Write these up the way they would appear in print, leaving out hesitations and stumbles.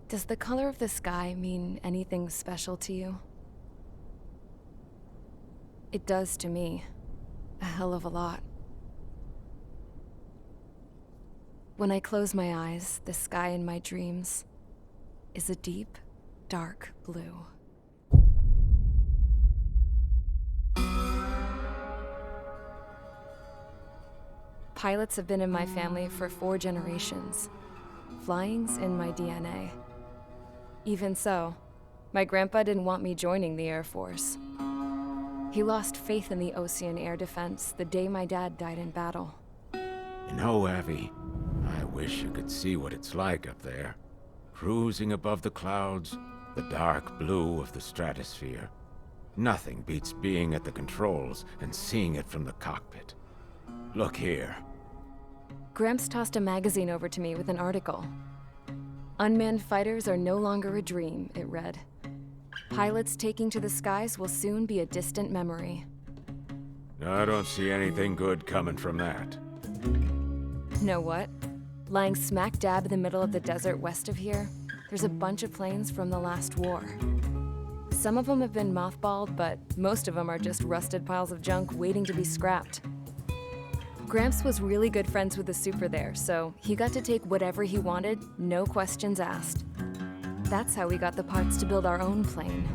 Does the color of the sky mean anything special to you? It does to me. A hell of a lot. When I close my eyes, the sky in my dreams is a deep, dark blue. Pilots have been in my family for 4 generations. Flying's in my DNA. Even so, my grandpa didn't want me joining the Air Force. He lost faith in the Ocean Air Defense the day my dad died in battle. You know, Abby, I wish you could see what it's like up there. Cruising above the clouds, the dark blue of the stratosphere. Nothing beats being at the controls and seeing it from the cockpit. Look here. Gramps tossed a magazine over to me with an article. Unmanned fighters are no longer a dream, it read. Pilots taking to the skies will soon be a distant memory. I don't see anything good coming from that. Know what? Lying smack dab in the middle of the desert west of here, there's a bunch of planes from the last war. Some of them have been mothballed, but most of them are just rusted piles of junk waiting to be scrapped. Gramps was really good friends with the super there, so he got to take whatever he wanted, no questions asked. That's how we got the parts to build our own plane.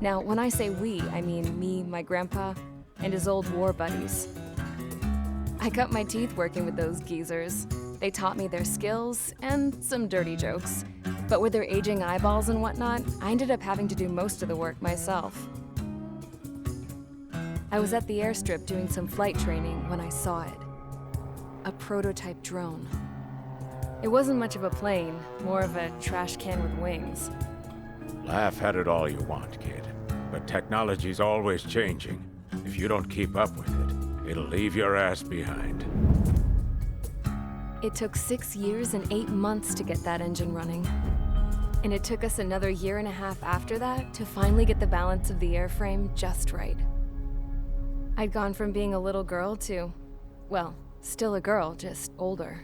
Now, when I say we, I mean me, my grandpa, and his old war buddies. I cut my teeth working with those geezers. They taught me their skills and some dirty jokes. But with their aging eyeballs and whatnot, I ended up having to do most of the work myself. I was at the airstrip doing some flight training when I saw it. A prototype drone. It wasn't much of a plane, more of a trash can with wings. Laugh at it all you want, kid. But technology's always changing. If you don't keep up with it, it'll leave your ass behind. It took 6 years and 8 months to get that engine running. And it took us another 1.5 years after that to finally get the balance of the airframe just right. I'd gone from being a little girl to, well, still a girl, just older.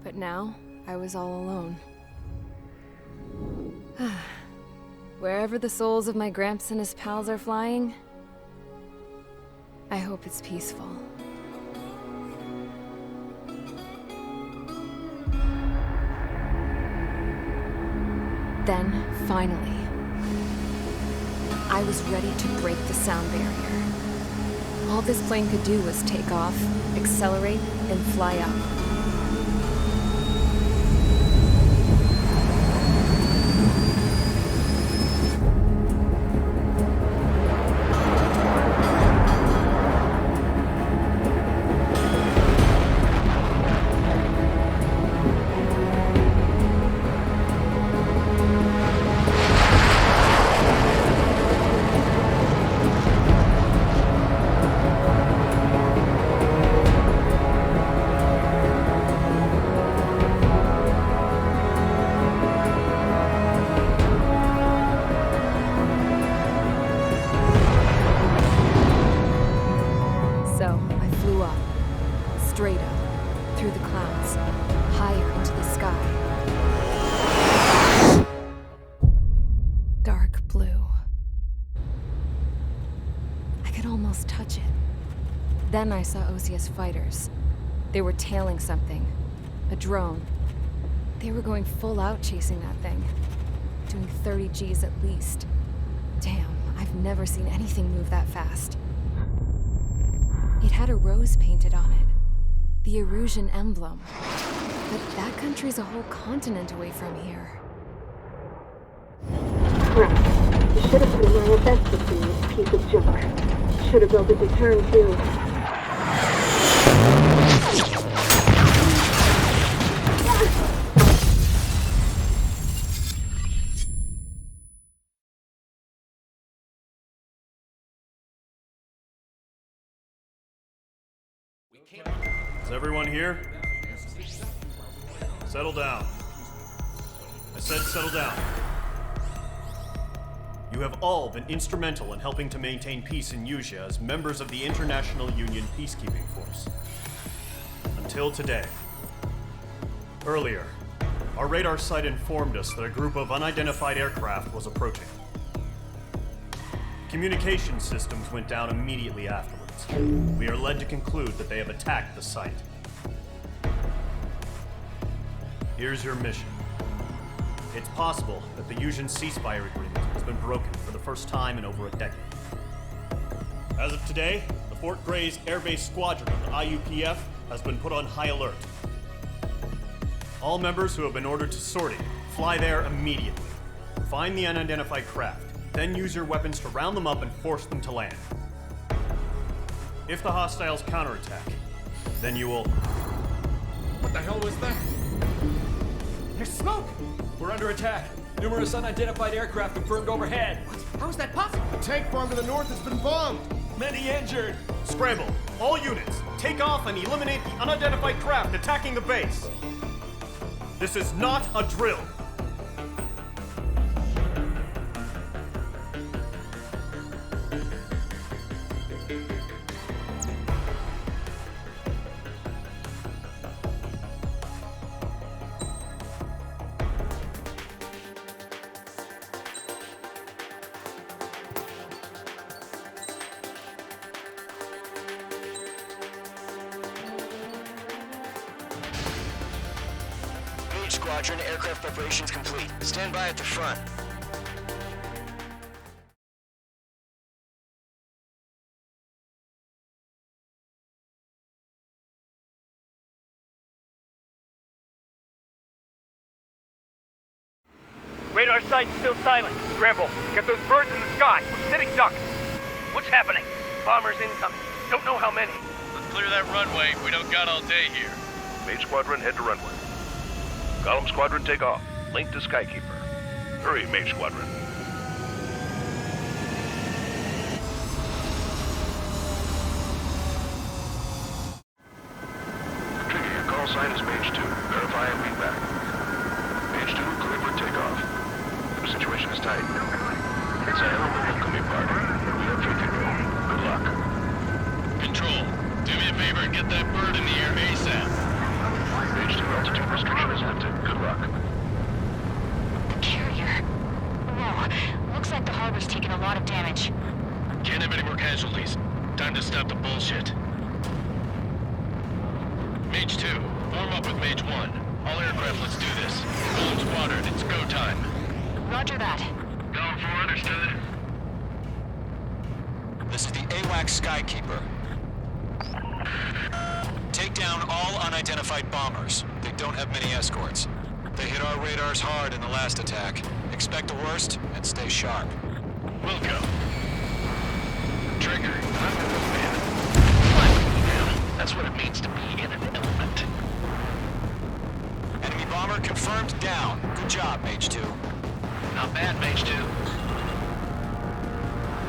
But now, I was all alone. Wherever the souls of my Gramps and his pals are flying, I hope it's peaceful. Then, finally, I was ready to break the sound barrier. All this plane could do was take off, accelerate, and fly up. Straight up, through the clouds, higher into the sky. Dark blue. I could almost touch it. Then I saw Osius fighters. They were tailing something. A drone. They were going full out chasing that thing. Doing 30 Gs at least. Damn, I've never seen anything move that fast. It had a rose painted on it. The Erusian emblem. But that country's a whole continent away from here. Crap. You should have been wearing a vest to see this piece of junk. Should have built a deterrent too. Is everyone here? Settle down. I said settle down. You have all been instrumental in helping to maintain peace in Usea as members of the International Union Peacekeeping Force. Until today. Earlier, Our radar site informed us that a group of unidentified aircraft was approaching. Communication systems went down immediately afterwards. We are led to conclude that they have attacked the site. Here's your mission. It's possible that the Yuuzhan ceasefire agreement has been broken for the first time in over a decade. As of today, the Fort Grays Air Base Squadron of the IUPF has been put on high alert. All members who have been ordered to sortie, fly there immediately. Find the unidentified craft, then use your weapons to round them up and force them to land. If the hostiles counterattack, then you will... What the hell was that? There's smoke! We're under attack. Numerous unidentified aircraft confirmed overhead. What? How is that possible? The tank farm to the north has been bombed! Many injured. Scramble! All units, take off and eliminate the unidentified craft attacking the base! This is not a drill! Squadron, aircraft preparations complete. Stand by at the front. Radar site's still silent. Scramble. Get those birds in the sky. We're sitting ducks. What's happening? Bombers incoming. Don't know how many. Let's clear that runway. We don't got all day here. Mage Squadron, head to runway. Column Squadron, take off. Link to Skykeeper. Hurry, Mage Squadron. Trigger, your call sign is Mage 2. Verify and read back. Mage 2, clear for takeoff. The situation is tight. It's a hell of a welcoming party. We have faith in you. Good luck. Control, do me a favor and get that bird in the air ASAP. Mage 2, altitude restriction is lifted. Good luck. Carrier. Whoa. Looks like the harbor's taken a lot of damage. Can't have any more casualties. Time to stop the bullshit. Mage 2, form up with Mage 1. All aircraft, let's do this. Column Squadron, it's go time. Roger that. Going for understood. This is the AWACS Skykeeper. Take down all unidentified bombers. They don't have many escorts. They hit our radars hard in the last attack. Expect the worst and stay sharp. We'll go. Trigger, I'm the man. That's what it means to be in an element. Enemy bomber confirmed down. Good job, Mage 2. Not bad, Mage 2.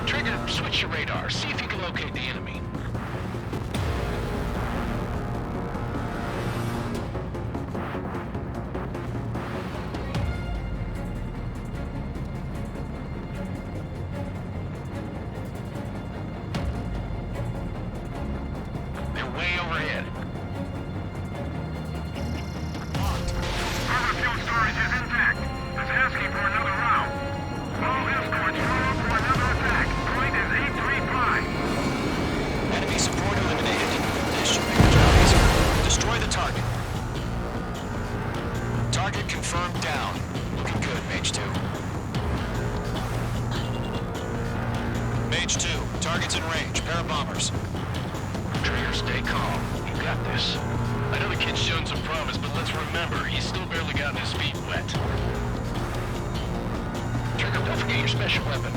Trigger, switch your radar. See if you can locate the enemy. They're way overhead. Harbor fuel storage is intact. It's asking for another round. All escorts roll up for another attack. Point is 835. Enemy support eliminated. This should make the job easier. Destroy the target. Target confirmed down. Looking good, Mage 2. Mage 2, target's in range. Pair of bombers. Trigger, stay calm. You got this. I know the kid's shown some promise, but let's remember, he's still barely gotten his feet wet. Trigger, don't forget your special weapon.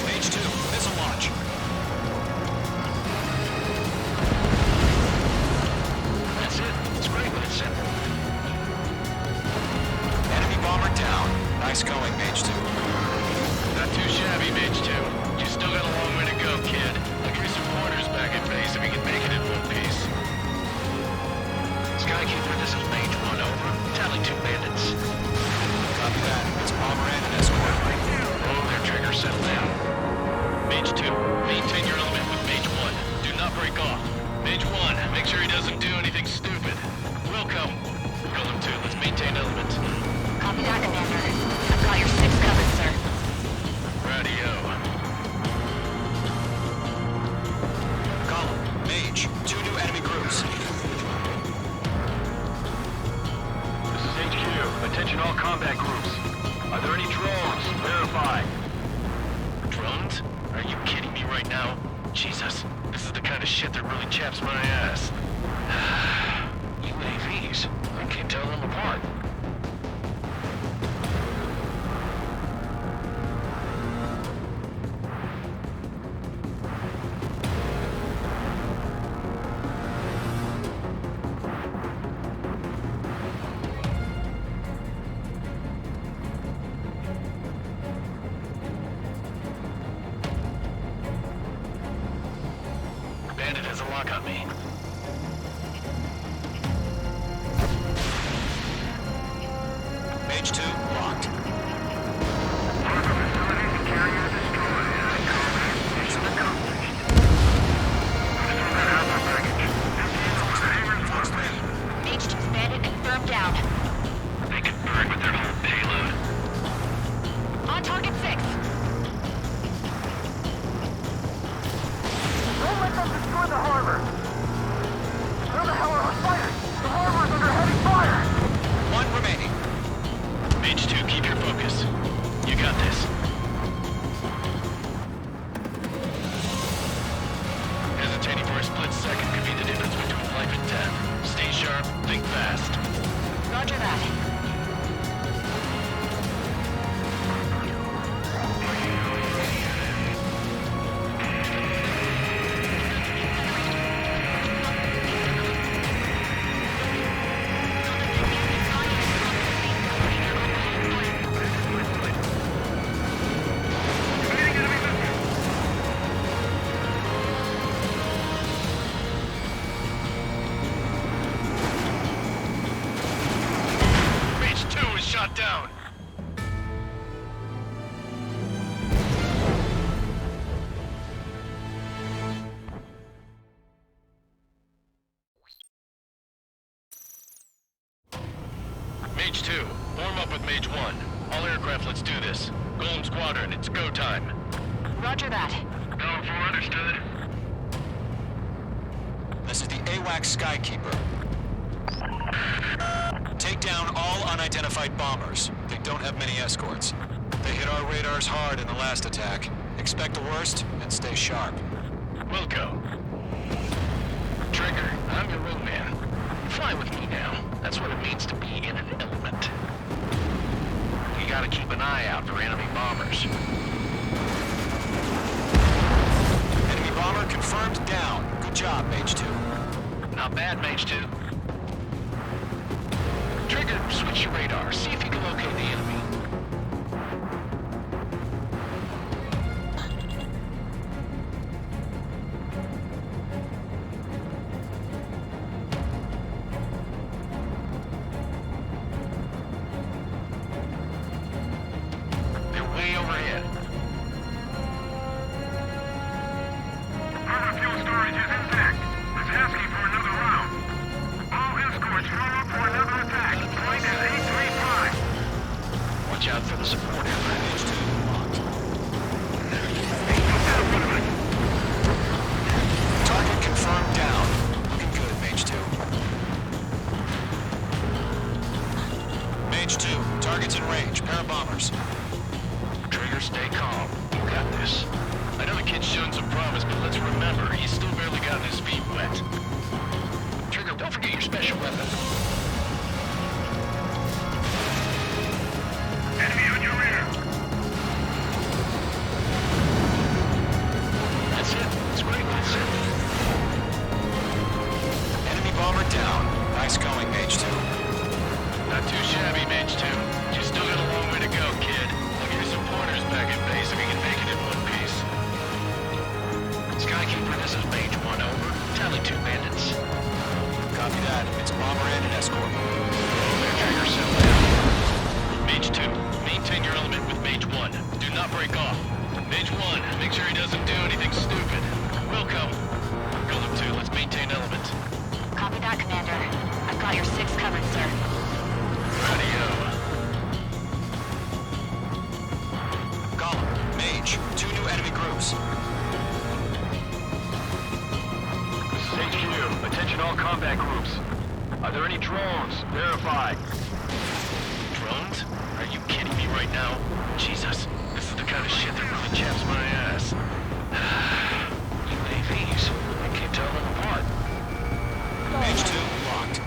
Mage 2, missile launch. That's it. It's great when it's simple. Enemy bomber down. Nice going, Mage 2. Not too shabby, Mage 2. You still got a long way to go, kid. I'll give you some pointers back at base if we can make it in one piece. Skykeeper, this is Mage 1, over. Tally 2 bandits. Copy that. It's bomber and an escort. Oh, their Trigger, settle down. Mage 2, maintain your element with Mage 1. Do not break off. Mage 1, make sure he doesn't do anything stupid. Attention all combat groups. Are there any drones? Verify. Drones? Are you kidding me right now? Jesus, this is the kind of shit that really chaps my ass. UAVs? I can't tell them apart. Bandit has a lock on me. Mage 2, locked. Mage 2's bandit confirmed down. They can burn with their whole payload. On target 6. Don't let them destroy the harbor! Where the hell are our fighters? The harbor's under heavy fire! One remaining. Mage 2, keep your focus. You got this. Hesitating for a split second could be the difference between life and death. Stay sharp, think fast. Roger that. Mage 2 is shot down. Mage 2, form up with Mage 1. All aircraft, let's do this. Golem Squadron, it's go time. Roger that. Going for understood. This is the AWACS Skykeeper. Take down all unidentified bombers. They don't have many escorts. They hit our radars hard in the last attack. Expect the worst and stay sharp. Wilco. Trigger, I'm your wingman. Fly with me now. That's what it means to be in an element. You gotta keep an eye out for enemy bombers. Enemy bomber confirmed down. Good job, Mage 2. Not bad, Mage 2. Trigger, switch your radar. See if you can locate the enemy. They're way overhead. Harbor fuel storage is intact. It's asking for another round. All escorts roll up for another attack. Point is 835. Watch out for the support aircraft. Mage 2 locked. Target confirmed down. Looking good, Mage 2. Mage 2, target's in range. Pair of bombers. Trigger, stay calm. You got this. I know the kid's shown some promise, but let's remember, he's still barely gotten his feet wet. Trigger, don't forget your special weapon. Enemy on your rear. That's it. That's great. That's it. Enemy bomber down. Nice going, Mage 2. Not too shabby, Mage 2. You still got a long way to go, kid. I'll give you some pointers back at base if you can make it in one piece. Skykeeper, this is Mage 1, over. Tally 2 bandits. Copy that. It's bomber and an escort. Trigger, settle down. Mage 2, maintain your element with Mage 1. Do not break off. Mage 1, make sure he doesn't do anything stupid. Wilco. Golem 2, let's maintain element. Copy that, Commander. I've got your 6 covered, sir. Radio. Golem, Mage, 2 new enemy groups. This is HQ. Attention all combat groups. Are there any drones? Verify. right now. Jesus, this is the kind of shit that really chaps my ass. UAVs, I can't tell them apart. Page 2 locked.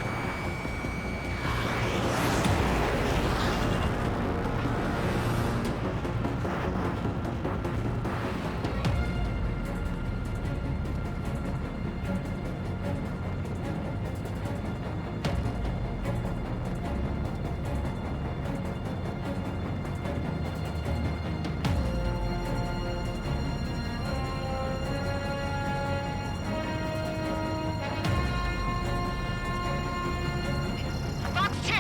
Box 2!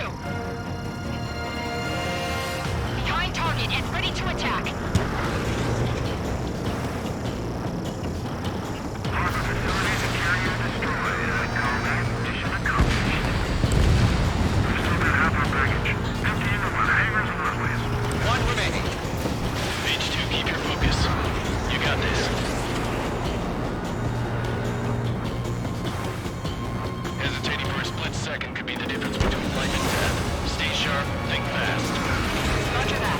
Behind target and ready to attack. One remaining. Page 2, keep your focus. You got this. Hesitating for a split second could be the difference between life and death. Stay sharp, think fast. Roger that.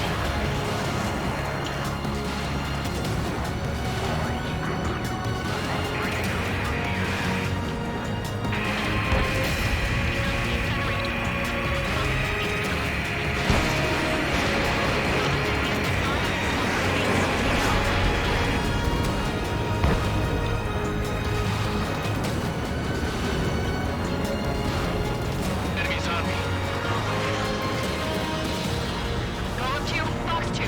Enemies on me. Column 2, box 2.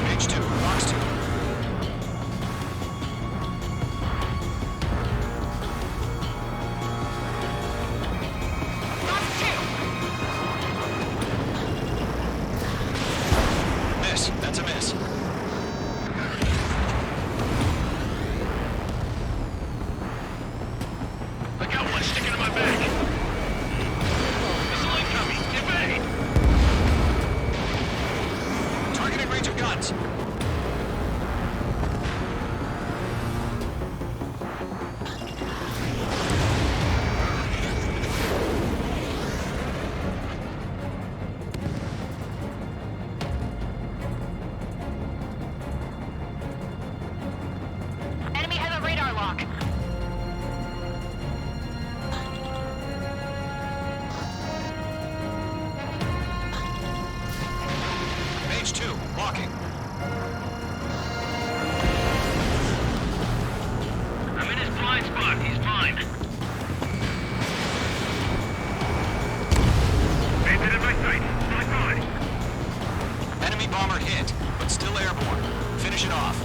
Page 2, box 2. Box 2! Miss. That's a miss. I got one sticking in my back. Missile incoming. Evade! Targeting range of guns. Enemy has a radar lock. Page 2 locking. I'm in his blind spot. He's fine. Painted in my sight. Not good. Enemy bomber hit, but still airborne. Finish it off.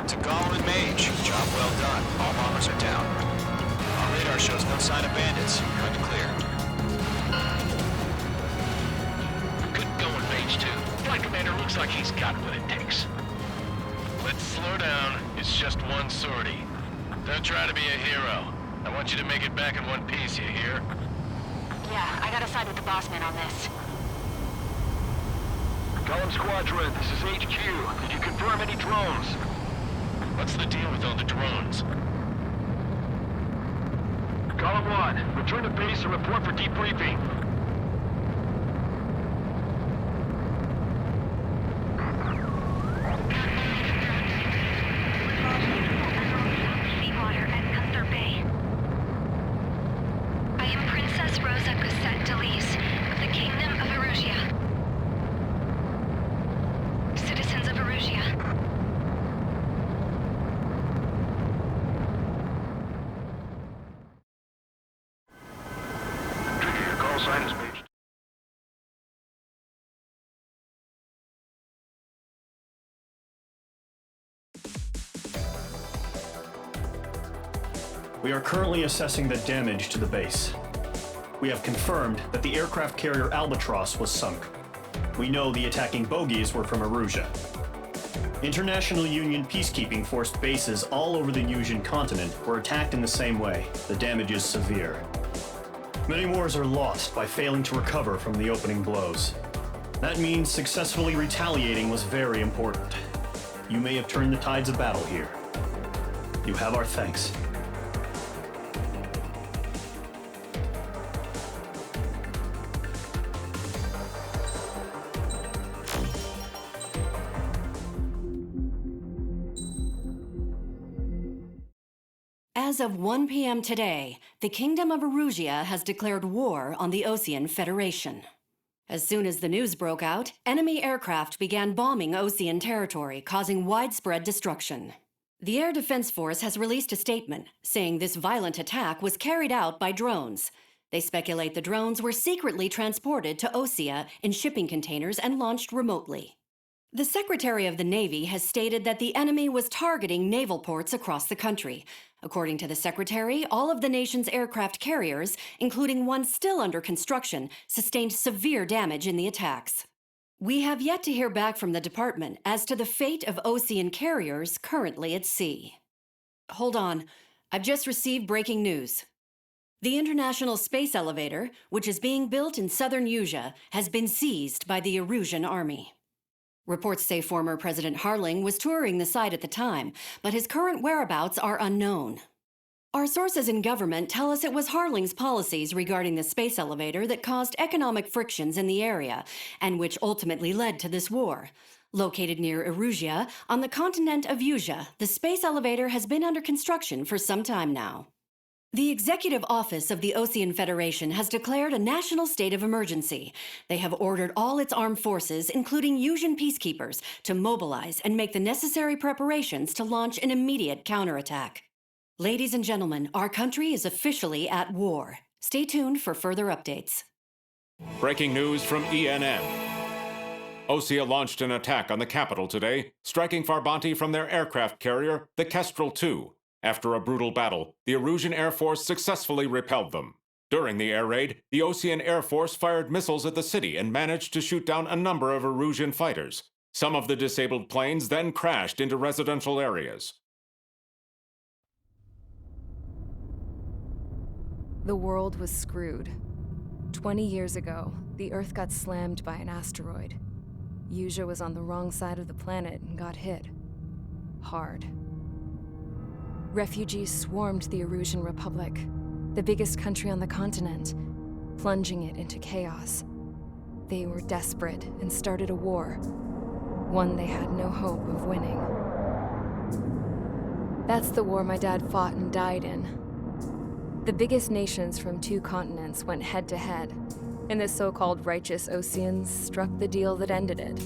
To Gollum and Mage, job well done. All bombers are down. Our radar shows no sign of bandits. Going to clear. Good going, Page 2. Flight Commander looks like he's got what it takes. Let's slow down. It's just one sortie. Don't try to be a hero. I want you to make it back in one piece, you hear? Yeah, I gotta side with the boss man on this. Column Squadron, this is HQ. Did you confirm any drones? What's the deal with all the drones? Column 1, return to base and report for debriefing. Seawater at Gunther Bay. I am Princess Rosa Gusette Delise of the Kingdom of Erusia. Citizens of Erusia. Your call sign is page. We are currently assessing the damage to the base. We have confirmed that the aircraft carrier Albatross was sunk. We know the attacking bogies were from Erusia. International Union peacekeeping force bases all over the Yusian continent were attacked in the same way. The damage is severe. Many wars are lost by failing to recover from the opening blows. That means successfully retaliating was very important. You may have turned the tides of battle here. You have our thanks. As of 1 p.m. today, the Kingdom of Erusia has declared war on the Osean Federation. As soon as the news broke out, enemy aircraft began bombing Osean territory, causing widespread destruction. The Air Defense Force has released a statement saying this violent attack was carried out by drones. They speculate the drones were secretly transported to Osea in shipping containers and launched remotely. The Secretary of the Navy has stated that the enemy was targeting naval ports across the country. According to the Secretary, all of the nation's aircraft carriers, including one still under construction, sustained severe damage in the attacks. We have yet to hear back from the department as to the fate of Osean carriers currently at sea. Hold on, I've just received breaking news. The International Space Elevator, which is being built in southern Yusia, has been seized by the Erusian army. Reports say former President Harling was touring the site at the time, but his current whereabouts are unknown. Our sources in government tell us it was Harling's policies regarding the space elevator that caused economic frictions in the area, and which ultimately led to this war. Located near Erusia, on the continent of Yusia, the space elevator has been under construction for some time now. The Executive Office of the Osean Federation has declared a national state of emergency. They have ordered all its armed forces, including Yusian peacekeepers, to mobilize and make the necessary preparations to launch an immediate counterattack. Ladies and gentlemen, our country is officially at war. Stay tuned for further updates. Breaking news from ENN. Osea launched an attack on the capital today, striking Farbanti from their aircraft carrier, the Kestrel II. After a brutal battle, the Erusian Air Force successfully repelled them. During the air raid, the Osean Air Force fired missiles at the city and managed to shoot down a number of Erusian fighters. Some of the disabled planes then crashed into residential areas. The world was screwed. 20 years ago, the Earth got slammed by an asteroid. Yusia was on the wrong side of the planet and got hit. Hard. Refugees swarmed the Erusian Republic, the biggest country on the continent, plunging it into chaos. They were desperate and started a war, one they had no hope of winning. That's the war my dad fought and died in. The biggest nations from 2 continents went head-to-head, and the so-called righteous Oseans struck the deal that ended it.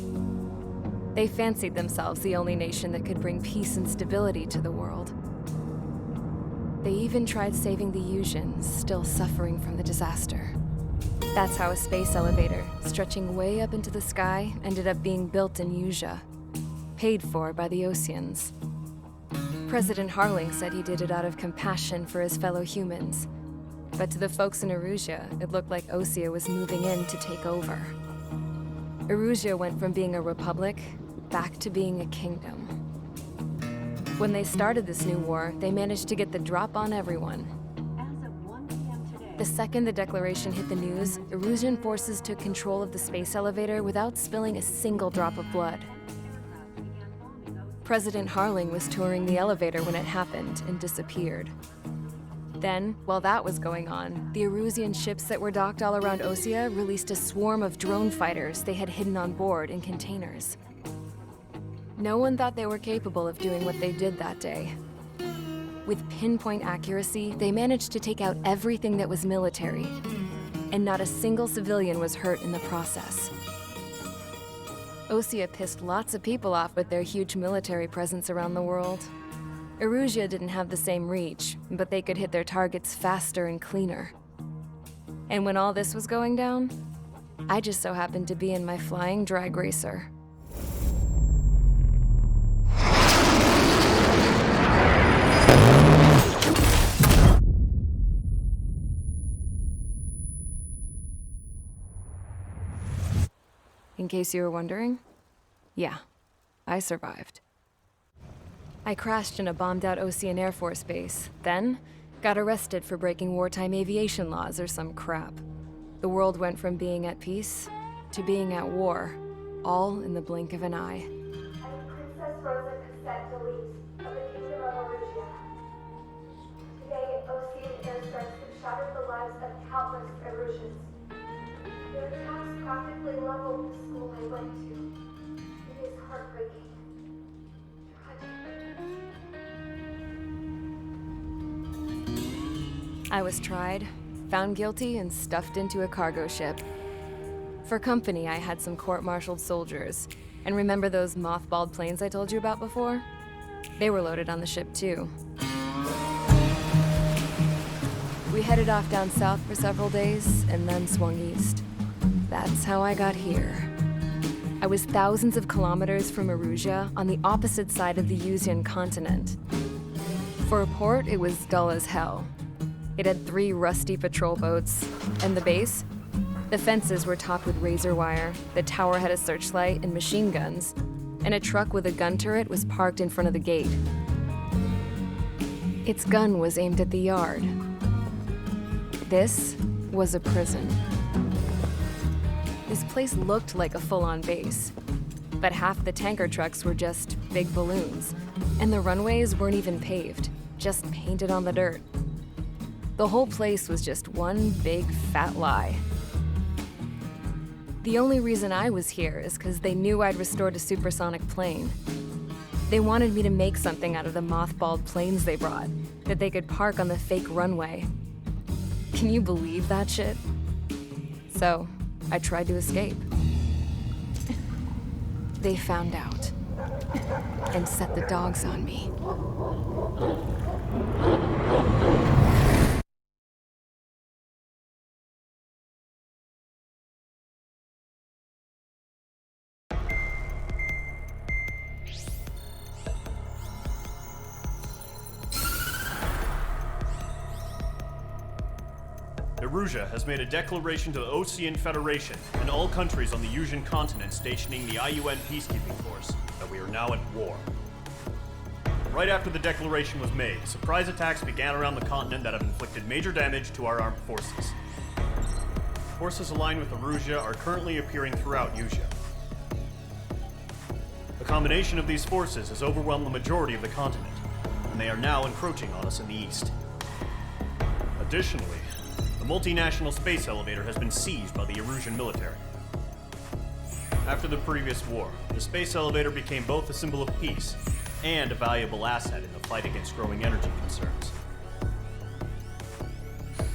They fancied themselves the only nation that could bring peace and stability to the world. They even tried saving the Yusians, still suffering from the disaster. That's how a space elevator, stretching way up into the sky, ended up being built in Yusia, paid for by the Oseans. President Harling said he did it out of compassion for his fellow humans. But to the folks in Erusia, it looked like Osea was moving in to take over. Erusia went from being a republic back to being a kingdom. When they started this new war, they managed to get the drop on everyone. The second the declaration hit the news, Erusian forces took control of the space elevator without spilling a single drop of blood. President Harling was touring the elevator when it happened and disappeared. Then, while that was going on, the Erusian ships that were docked all around Osea released a swarm of drone fighters they had hidden on board in containers. No one thought they were capable of doing what they did that day. With pinpoint accuracy, they managed to take out everything that was military, and not a single civilian was hurt in the process. Osea pissed lots of people off with their huge military presence around the world. Erusia didn't have the same reach, but they could hit their targets faster and cleaner. And when all this was going down, I just so happened to be in my flying drag racer. In case you were wondering, yeah, I survived. I crashed in a bombed-out Ocean Air Force base, then got arrested for breaking wartime aviation laws or some crap. The world went from being at peace to being at war, all in the blink of an eye. I'm Princess Rosa Cassette Delise of the Kingdom of Erusia. Today, Ocean airstrikes have shattered the lives of countless Erusians. Their attacks practically leveled the school I went to. It is heartbreaking. I was tried, found guilty, and stuffed into a cargo ship. For company, I had some court-martialed soldiers. And remember those mothballed planes I told you about before? They were loaded on the ship, too. We headed off down south for several days, and then swung east. That's how I got here. I was thousands of kilometers from Erusia, on the opposite side of the Yuzian continent. For a port, it was dull as hell. It had 3 rusty patrol boats, and the base? The fences were topped with razor wire, the tower had a searchlight and machine guns, and a truck with a gun turret was parked in front of the gate. Its gun was aimed at the yard. This was a prison. This place looked like a full-on base, but half the tanker trucks were just big balloons, and the runways weren't even paved, just painted on the dirt. The whole place was just one big fat lie. The only reason I was here is because they knew I'd restored a supersonic plane. They wanted me to make something out of the mothballed planes they brought, that they could park on the fake runway. Can you believe that shit? So, I tried to escape. They found out, and set the dogs on me. Erusia has made a declaration to the Ocean Federation and all countries on the Yuzian continent stationing the IUN peacekeeping force that we are now at war. Right after the declaration was made, surprise attacks began around the continent that have inflicted major damage to our armed forces. Forces aligned with Erusia are currently appearing throughout Yusia. The combination of these forces has overwhelmed the majority of the continent, and they are now encroaching on us in the east. Additionally, the multinational space elevator has been seized by the Erusian military. After the previous war, the space elevator became both a symbol of peace and a valuable asset in the fight against growing energy concerns.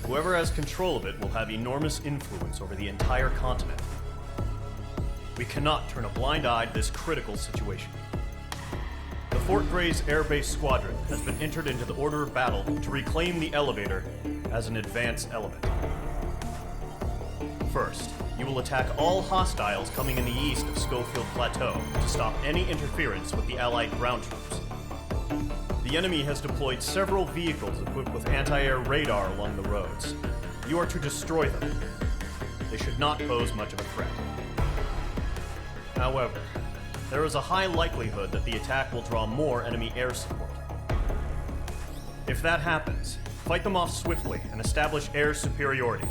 Whoever has control of it will have enormous influence over the entire continent. We cannot turn a blind eye to this critical situation. The Fort Gray's Air Base Squadron has been entered into the order of battle to reclaim the elevator as an advance element. First, you will attack all hostiles coming in the east of Schofield Plateau to stop any interference with the Allied ground troops. The enemy has deployed several vehicles equipped with anti-air radar along the roads. You are to destroy them. They should not pose much of a threat. However, there is a high likelihood that the attack will draw more enemy air support. If that happens, fight them off swiftly and establish air superiority.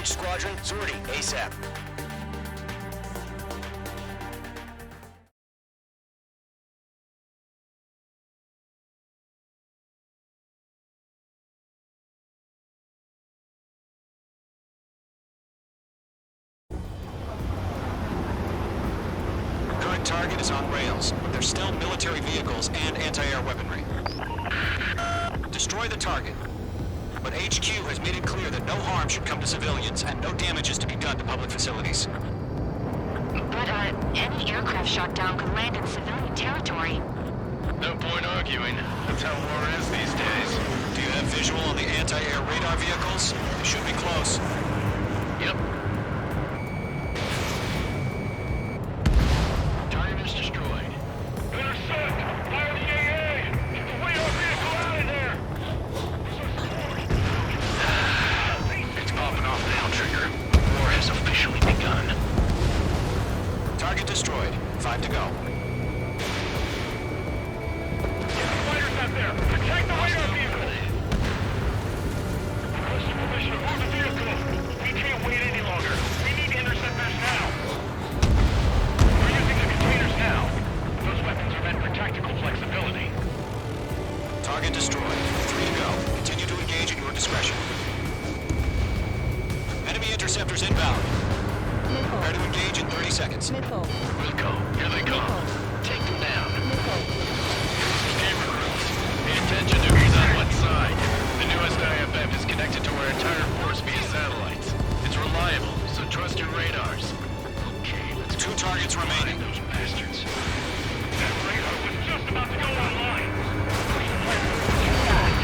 Squadron, sortie, ASAP. Current target is on rails, but there's still military vehicles and anti-air weaponry. Destroy the target. but HQ has made it clear that no harm should come to civilians and no damage is to be done to public facilities. But, any aircraft shot down could land in civilian territory. No point arguing. That's how war is these days. Do you have visual on the anti-air radar vehicles? They should be close. Yep. Target is destroyed. Intercept! Fire the AA! Get the radar vehicle out of there! It's popping off now, Trigger. War has officially begun. Target destroyed. 5 to go. Get the fighters out there! Protect the radar vehicle! Requesting permission to move the vehicle! We can't wait any longer. We need to intercept this now! We're using the containers now. Those weapons are meant for tactical flexibility. Target destroyed. 3 to go. Continue to engage at your discretion. Enemy interceptors inbound. Prepare to engage in 30 seconds. Wilco, here they come. Take them down. Camera crews, pay attention to who's on what side. The newest IFF is connected to our entire force via satellites. It's reliable, so trust your radars. Okay, let's 2 targets remaining. those bastards. That radar was just about to go online.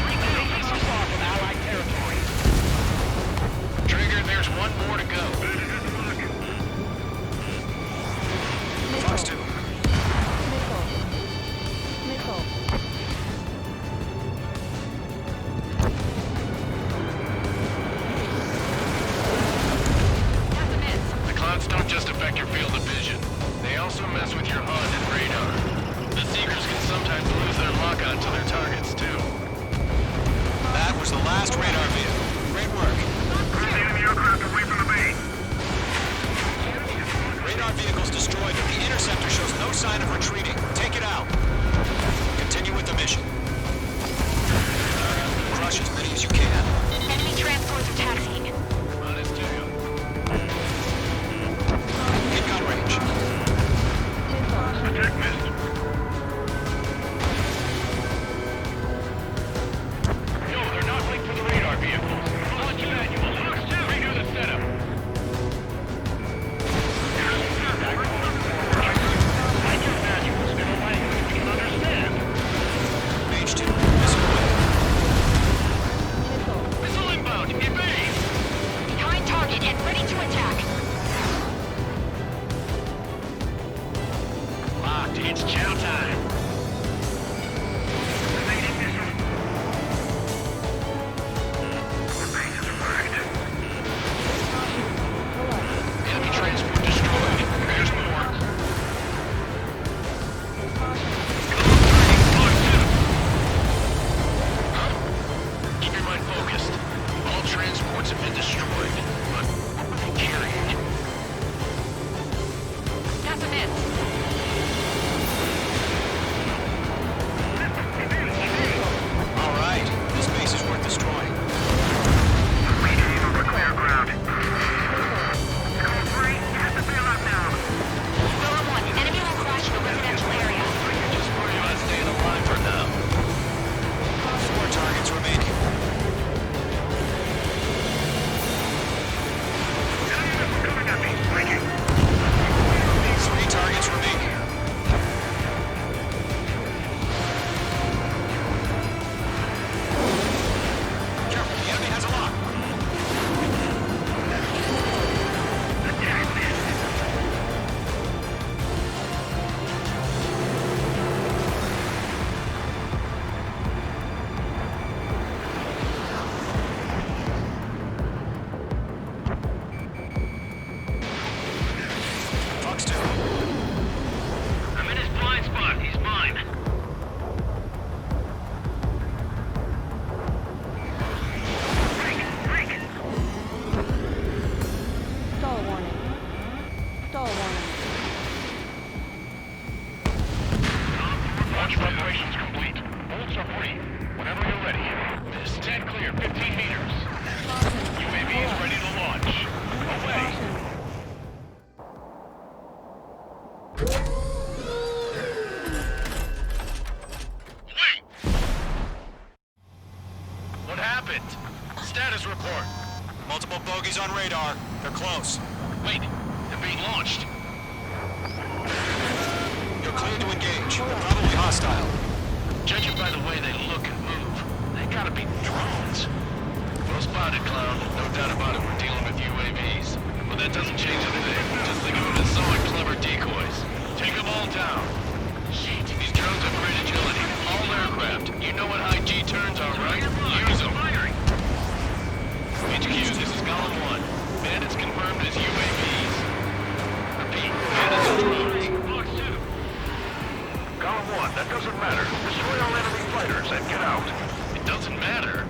3,000 miles off of Allied territory. Trigger, there's one more to go. Fox 2. The clouds don't just affect your field of vision. They also mess with your HUD and radar. The Seekers can sometimes lose their lock-on to their targets, too. That was the last radar vehicle. Great work. Enemy aircraft away from the base. Radar vehicle's destroyed, but the interceptor shows no sign of retreating. Take it out. Continue with the mission. Crush as many as you can. Enemy transports are taxiing. Honest to you. In gun range. Attack missed. No, they're not linked to the radar vehicles. Launch manual. Redo the setup. Like your manuals in a language we can understand. Page 2. Missile away. Missile inbound! Evade! Behind target and ready to attack. Locked. It's chow time. Evading missile. The base is wrecked. Enemy transport destroyed. There's more. Huh? Keep your mind focused. All transports have been destroyed. But what were they carrying? That's a miss. All right. This base is worth destroying. Retreat over clear ground. Code 3, get the bailout now. Roller 1, enemy will crash in a residential area. Just worry about staying alive for now. 4 targets remaining. Enemy missile coming at me. Breaking. 3 targets remaining. Careful, the enemy has a lock. Attack missed. Fox 2. I'm in his blind spot. He's mine. Break! Stall warning. Stall warning. Launch preparations complete. Bolts are free. Whenever you're ready. 10 clear, 15 meters. UAV is ready to launch. Away! Wait! What happened? report. Multiple bogies on radar. They're close. Wait, they're being launched. You're clear to engage. They're probably hostile. Judging by the way they look and move, they gotta be drones. Well spotted, Clown. No doubt about it, we're dealing with UAVs. But that doesn't change anything. Just think of them as somewhat clever decoys. Take them all down. Shit, these drones have great agility. All aircraft. You know what high G turns are, right? Use them. HQ, this is Golem 1. Bandits confirmed as UAVs. Repeat, bandits are drones. Box 2. Column 1, that doesn't matter. Destroy all enemy fighters and get out. It doesn't matter?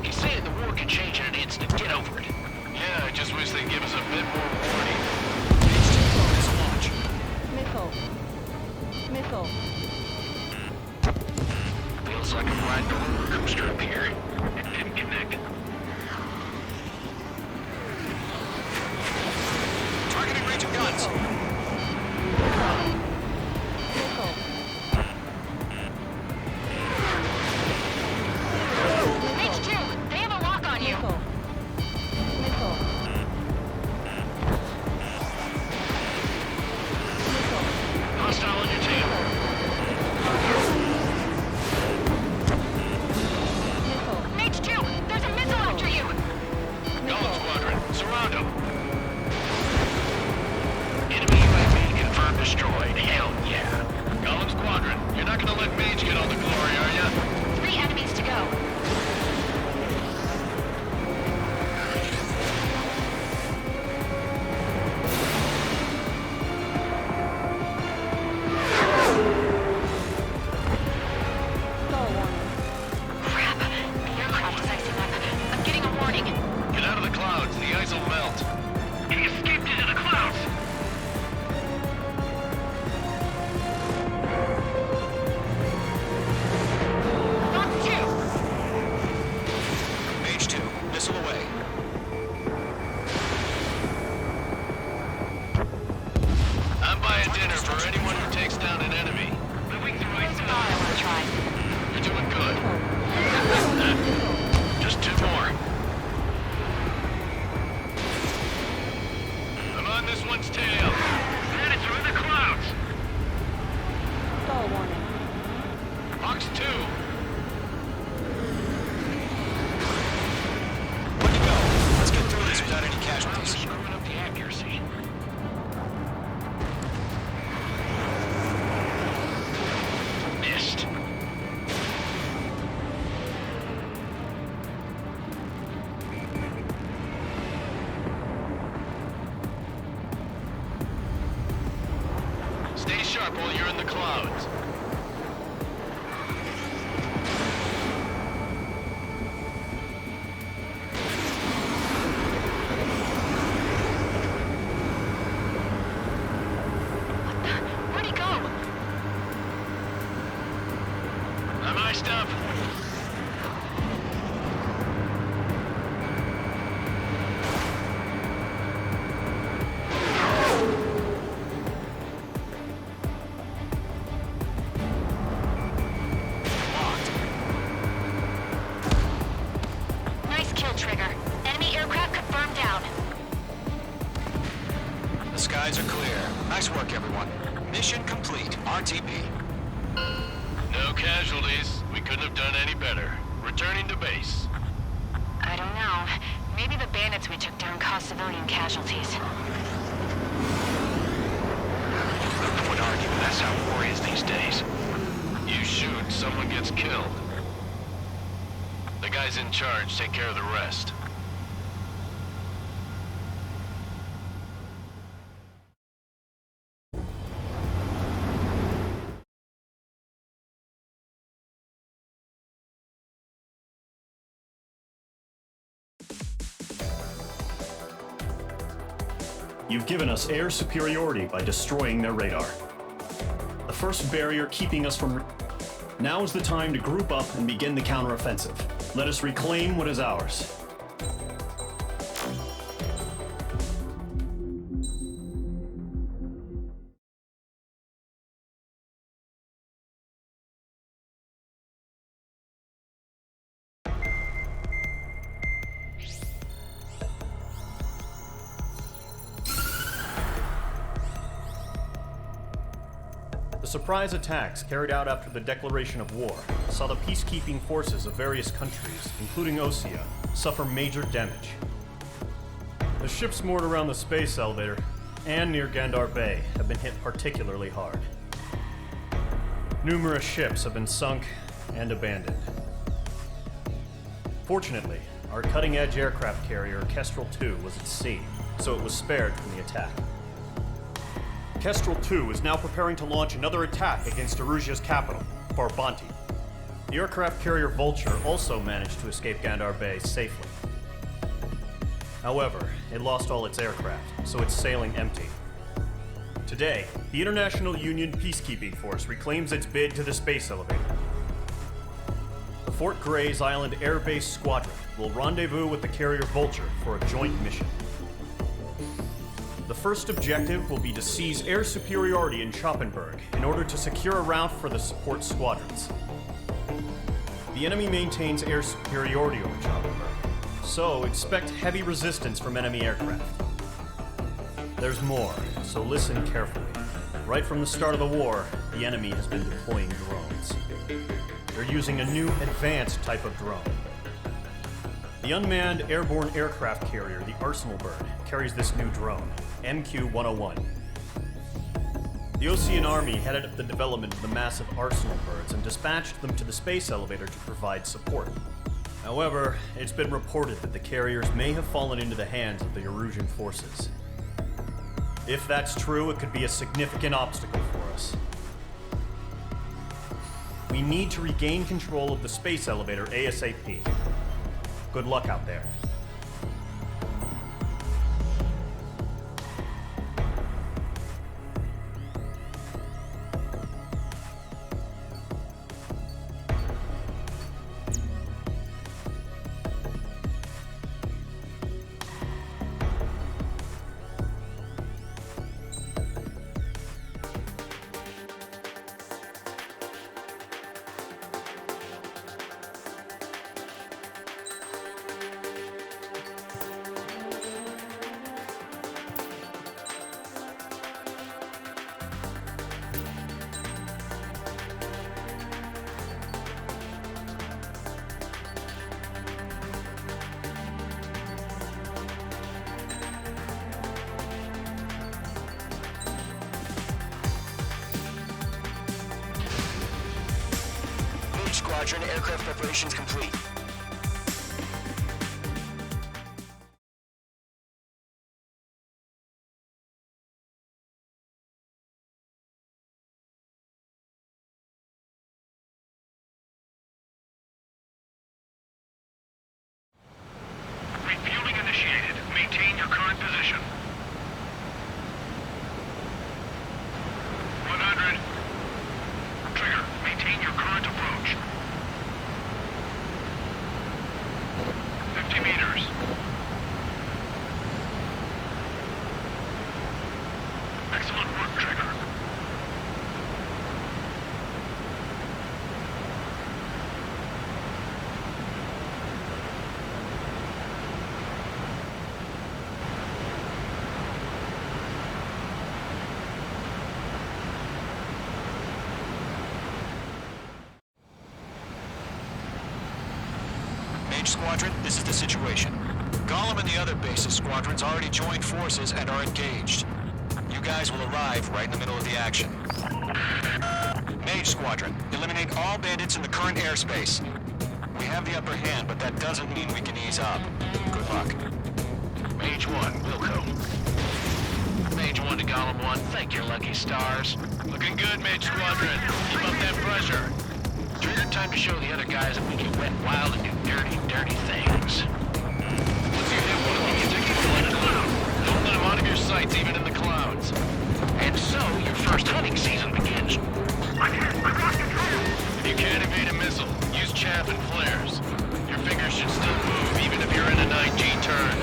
He's saying the war can change in an instant. Get over it. Yeah, I just wish they'd give us a bit more warning. Missile. Missile. Feels like I'm riding a roller coaster up here. It didn't connect. Targeting range of guns. Missile. H2, they have a lock on you. Missile. Hostile on your team. H2, there's a missile after you. Golem Squadron, surround them. Enemy UAV confirmed destroyed. Hell yeah. Golem Squadron, you're not gonna let Mage get all the glory, are ya? 3 enemies to go. Stall warning. Crap, the aircraft is icing up. I'm getting a warning. Get out of the clouds, the ice will melt. He escaped into the clouds! Box 2. Mage 2, missile away. I'm buying dinner for anyone who takes down an enemy. Moving through ice Thought I want to try. You're doing good. Just 2 more. I'm on this one's tail. Bandits are in the clouds! Stall warning. Box 2. Good to go. Let's get through this without any Drones are casualties. screwing up the accuracy. Missed. Stay sharp while you're in the clouds. Where'd he go? I'm iced up. Nice kill, Trigger. Enemy aircraft confirmed down. The skies are clear. Nice work, everyone. Mission complete. RTB. No casualties. We couldn't have done any better. Returning to base. I don't know. Maybe the bandits we took down caused civilian casualties. I would argue that's how war is these days. You shoot, someone gets killed. The guys in charge take care of the rest. You've given us air superiority by destroying their radar. The first barrier keeping us from... Now is the time to group up and begin the counteroffensive. Let us reclaim what is ours. surprise attacks carried out after the declaration of war saw the peacekeeping forces of various countries, including Osea, suffer major damage. The ships moored around the space elevator and near Gandar Bay have been hit particularly hard. Numerous ships have been sunk and abandoned. Fortunately, our cutting-edge aircraft carrier Kestrel 2 was at sea, so it was spared from the attack. Kestrel 2 is now preparing to launch another attack against Erusia's capital, Farbanti. The aircraft carrier Vulture also managed to escape Gandar Bay safely. However, it lost all its aircraft, so it's sailing empty. Today, the International Union Peacekeeping Force reclaims its bid to the space elevator. The Fort Gray's Island Air Base Squadron will rendezvous with the carrier Vulture for a joint mission. The first objective will be to seize air superiority in Schoppenberg in order to secure a route for the support squadrons. The enemy maintains air superiority over Schoppenberg, so expect heavy resistance from enemy aircraft. There's more, so listen carefully. Right from the start of the war, the enemy has been deploying drones. They're using a new advanced type of drone. The unmanned airborne aircraft carrier, the Arsenal Bird, carries this new drone, MQ-101. The Osean Army headed up the development of the massive Arsenal Birds and dispatched them to the space elevator to provide support. However, it's been reported that the carriers may have fallen into the hands of the Erusian forces. If that's true, it could be a significant obstacle for us. We need to regain control of the space elevator ASAP. Good luck out there. Squadron, aircraft preparations complete. Refueling initiated. Maintain your current position. 100. Trigger, maintain your current approach. 50 meters. Excellent work, Trigger. Squadron, this is the situation. Gollum and the other bases squadrons already joined forces and are engaged. You guys will arrive right in the middle of the action. Mage Squadron, eliminate all bandits in the current airspace. We have the upper hand, but that doesn't mean we can ease up. Good luck. Mage 1, Wilco. Mage 1 to Gollum 1, thank your lucky stars. Looking good, Mage Squadron. Keep up that pressure. Trigger, time to show the other guys that we can wet wild and do dirty, dirty things. Once you hit one of them, you take control in the cloud. Don't let them out of your sights, even in the clouds. And so, your first hunting season begins. I've got control! If you can't evade a missile, use chaff and flares. Your fingers should still move, even if you're in a 9G turn.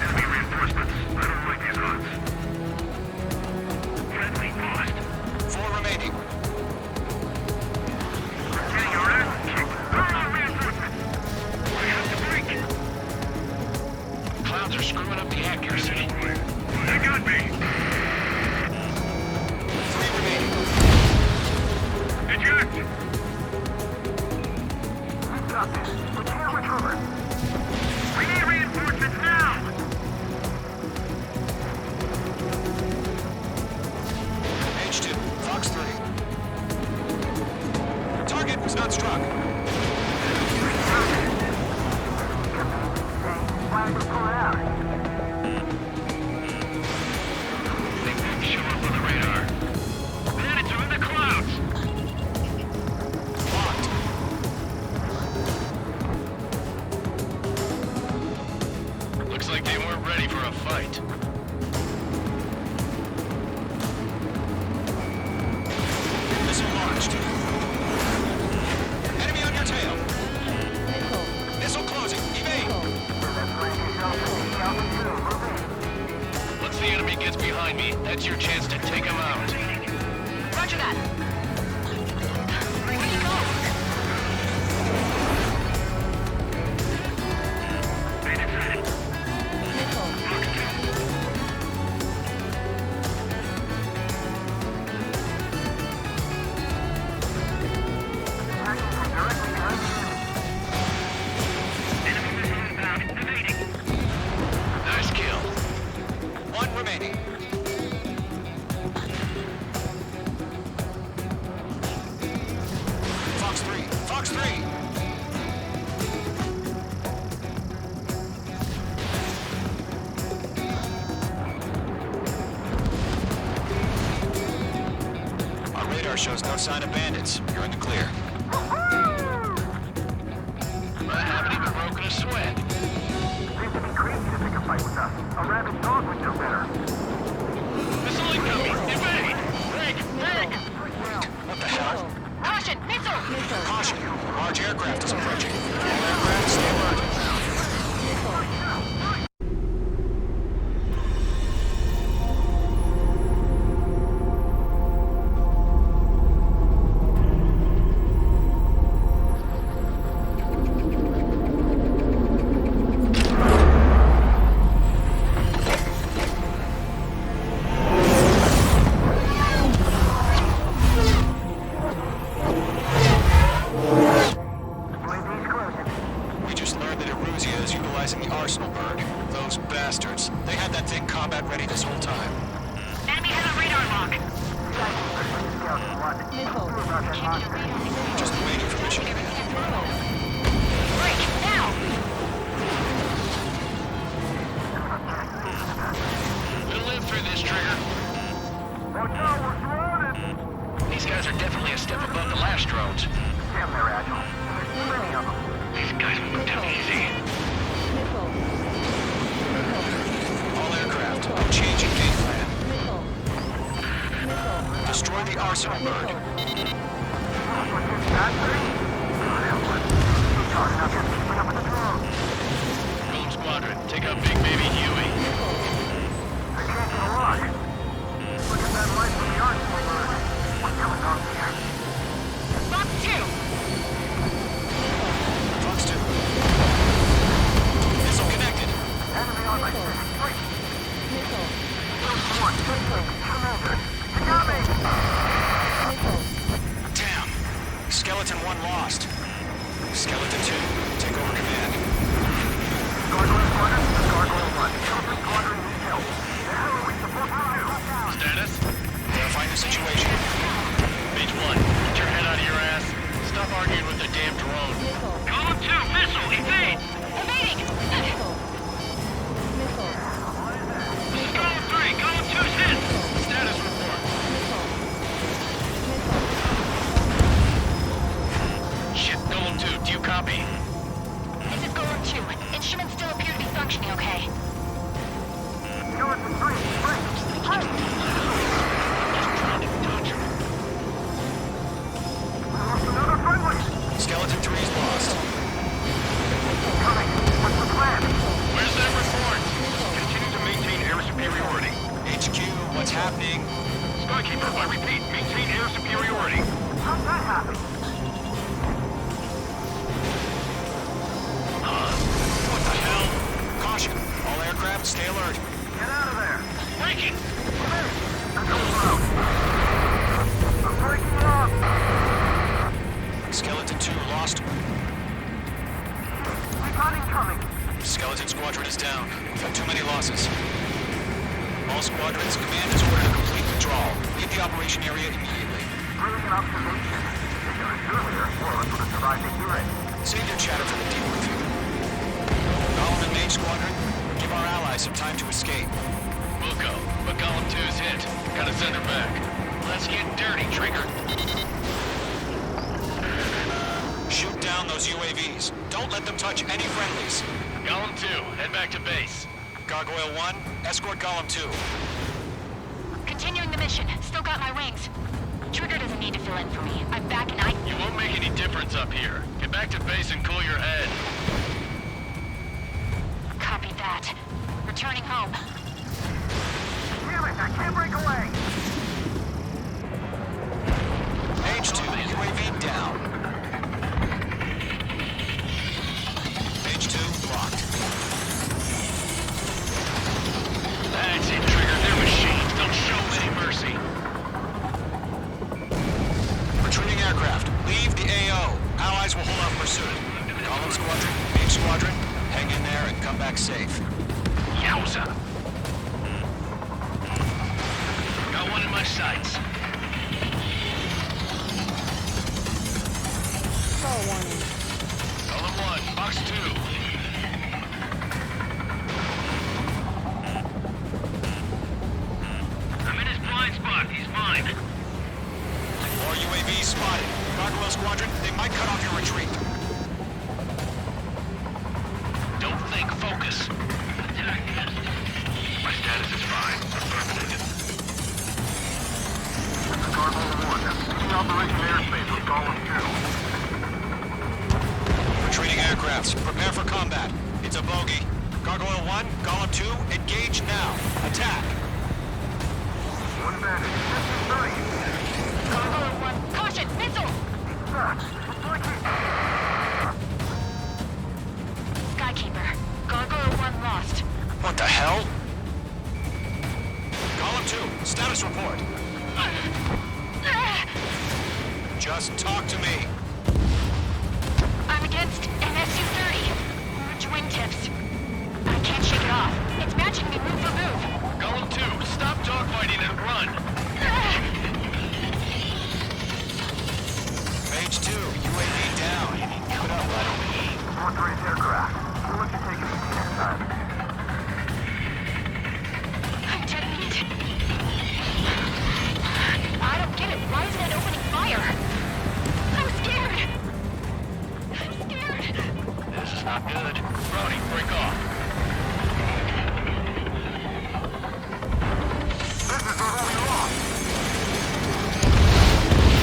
Enemy reinforcements. I don't like these odds. Friendly lost. 4 remaining. Getting your ass kicked. Mage 2, Fox 3. Target was not struck. Show up on the radar. Bandits are in the clouds. Looks like they weren't ready for a fight. Missile launched. Enemy on your tail. Missile closing. Evade. Once the enemy gets behind me, that's your chance to take him out. Roger that. Where'd you go? Nice kill. One remaining. Fox 3. Fox 3. Our radar shows no sign of bandits. You're in the clear. I haven't even broken a sweat. Seems to be crazy to pick a fight with us. A rabid dog would do better. Missile incoming! Evade! Break! Break! What the hell? Caution! Missile! Caution. Large aircraft is approaching. All aircraft stay alert. We just learned that Eruzia is utilizing the Arsenal bird. Those bastards. They had that thing combat ready this whole time. Enemy has a radar lock. Just waiting for mission command. Break! Now! We'll live through this, Trigger. Watch out, we're surrounded! These guys are definitely a step above the last drones. Damn, they're agile. There's too many of them. These guys will go down easy. All aircraft, changing game plan. Destroy the Arsenal bird. Rogue Squadron, take out Big Baby Huey. They're changing the lock. Look at that light from the Arsenal bird. What's going on here? Box 2! Fox 2. Missile connected. Enemy on my 63. One, commander. You got me! Damn. Skeleton 1 lost. Skeleton 2, take over command. Gargoyle Squadron, Gargoyle 1. Delta Squadron needs help. The hell are we supposed to do? Status? Verifying the situation. Mage 1, get your head out of your ass. Stop arguing with the damn drone. Column 2, missile, evade! Evading! This is Column 3, Column 2's hit! Status report. Shit, Golem 2, do you copy? This is Golem 2. Instruments still appear to be functioning okay. Yours is 3, break! Just trying to touch him. Lost another friendly! Skeleton 3 is lost. Coming. What's the plan? Where's that report? Continue to maintain air superiority. HQ, what's happening? Skykeeper, I repeat, maintain air superiority. How'd that happen? What the hell? Caution. All aircraft, stay alert. Get out of there! Break it! I'm going out. I'm breaking up! Skeleton 2 lost. We got incoming! Skeleton Squadron is down. We've had too many losses. All squadrons, command is ordered to complete withdrawal. Leave the the operation area immediately. Brilliant observation. If you were earlier, more of us would have survived to hear it. Save your chatter for the debriefing. Golem and Mage Squadron, give our allies some time to escape. We'll go, but Golem 2's hit. Gotta send her back. Let's get dirty, Trigger. Shoot down those UAVs. Don't let them touch any friendlies. Golem 2, head back to base. Gargoyle 1, escort Golem 2. Continuing the mission. Still got my wings. Trigger doesn't need to fill in for me. I'm back and I... You won't make any difference up here. Get back to base and cool your head. Copy that. Returning home. Damn it, I can't break away! Mage 2, UAV down. Mage 2, locked. That's it, Trigger. They're machines. Don't show any mercy. Retreating aircraft, leave the AO. Allies will hold off pursuit. Golem Squadron, Mage Squadron, hang in there and come back safe. Yowza. Got one in my sights. Stall warning. Golem 1, box 2. I'm in his blind spot. He's mine. More UAVs spotted. Gargoyle Squadron, they might cut off your retreat. Don't think, focus. Attack. My status is fine. Affirmative. This is Gargoyle 1. Leading Operation Airspace with Golem 2. Retreating aircrafts, prepare for combat. It's a bogey. Gargoyle 1, Golem 2, engage now. Attack. One bandit. Gargoyle 1. Caution! Missile! Skykeeper. Gargoyle 1 lost. What the hell? Golem 2, status report. Just talk to me. I'm against MSU-30. Orange wingtips. I can't shake it off. It's matching me move for move. Golem 2, stop dogfighting and run. Mage 2, UAV down. Put up, buddy. Fourth race aircraft. We'll let you take it easy next time. I'm dead meat. I don't get it. Why isn't it opening fire? I'm scared. I'm scared. This is not good. Brody, break off. This is where we lost.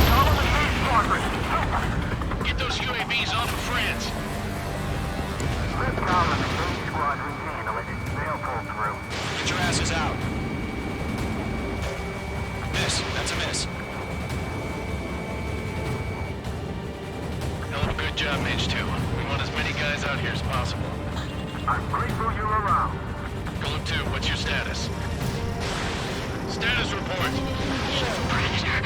Follow the Mage Squadron. Get those UAVs off of France. This Golem and Mage Squadron handle it. They'll pull through. Get your asses out. Miss, that's a miss. Hell of a good job, Mage 2. We want as many guys out here as possible. I'm grateful you're around. Golem 2, what's your status? Status report. Predator.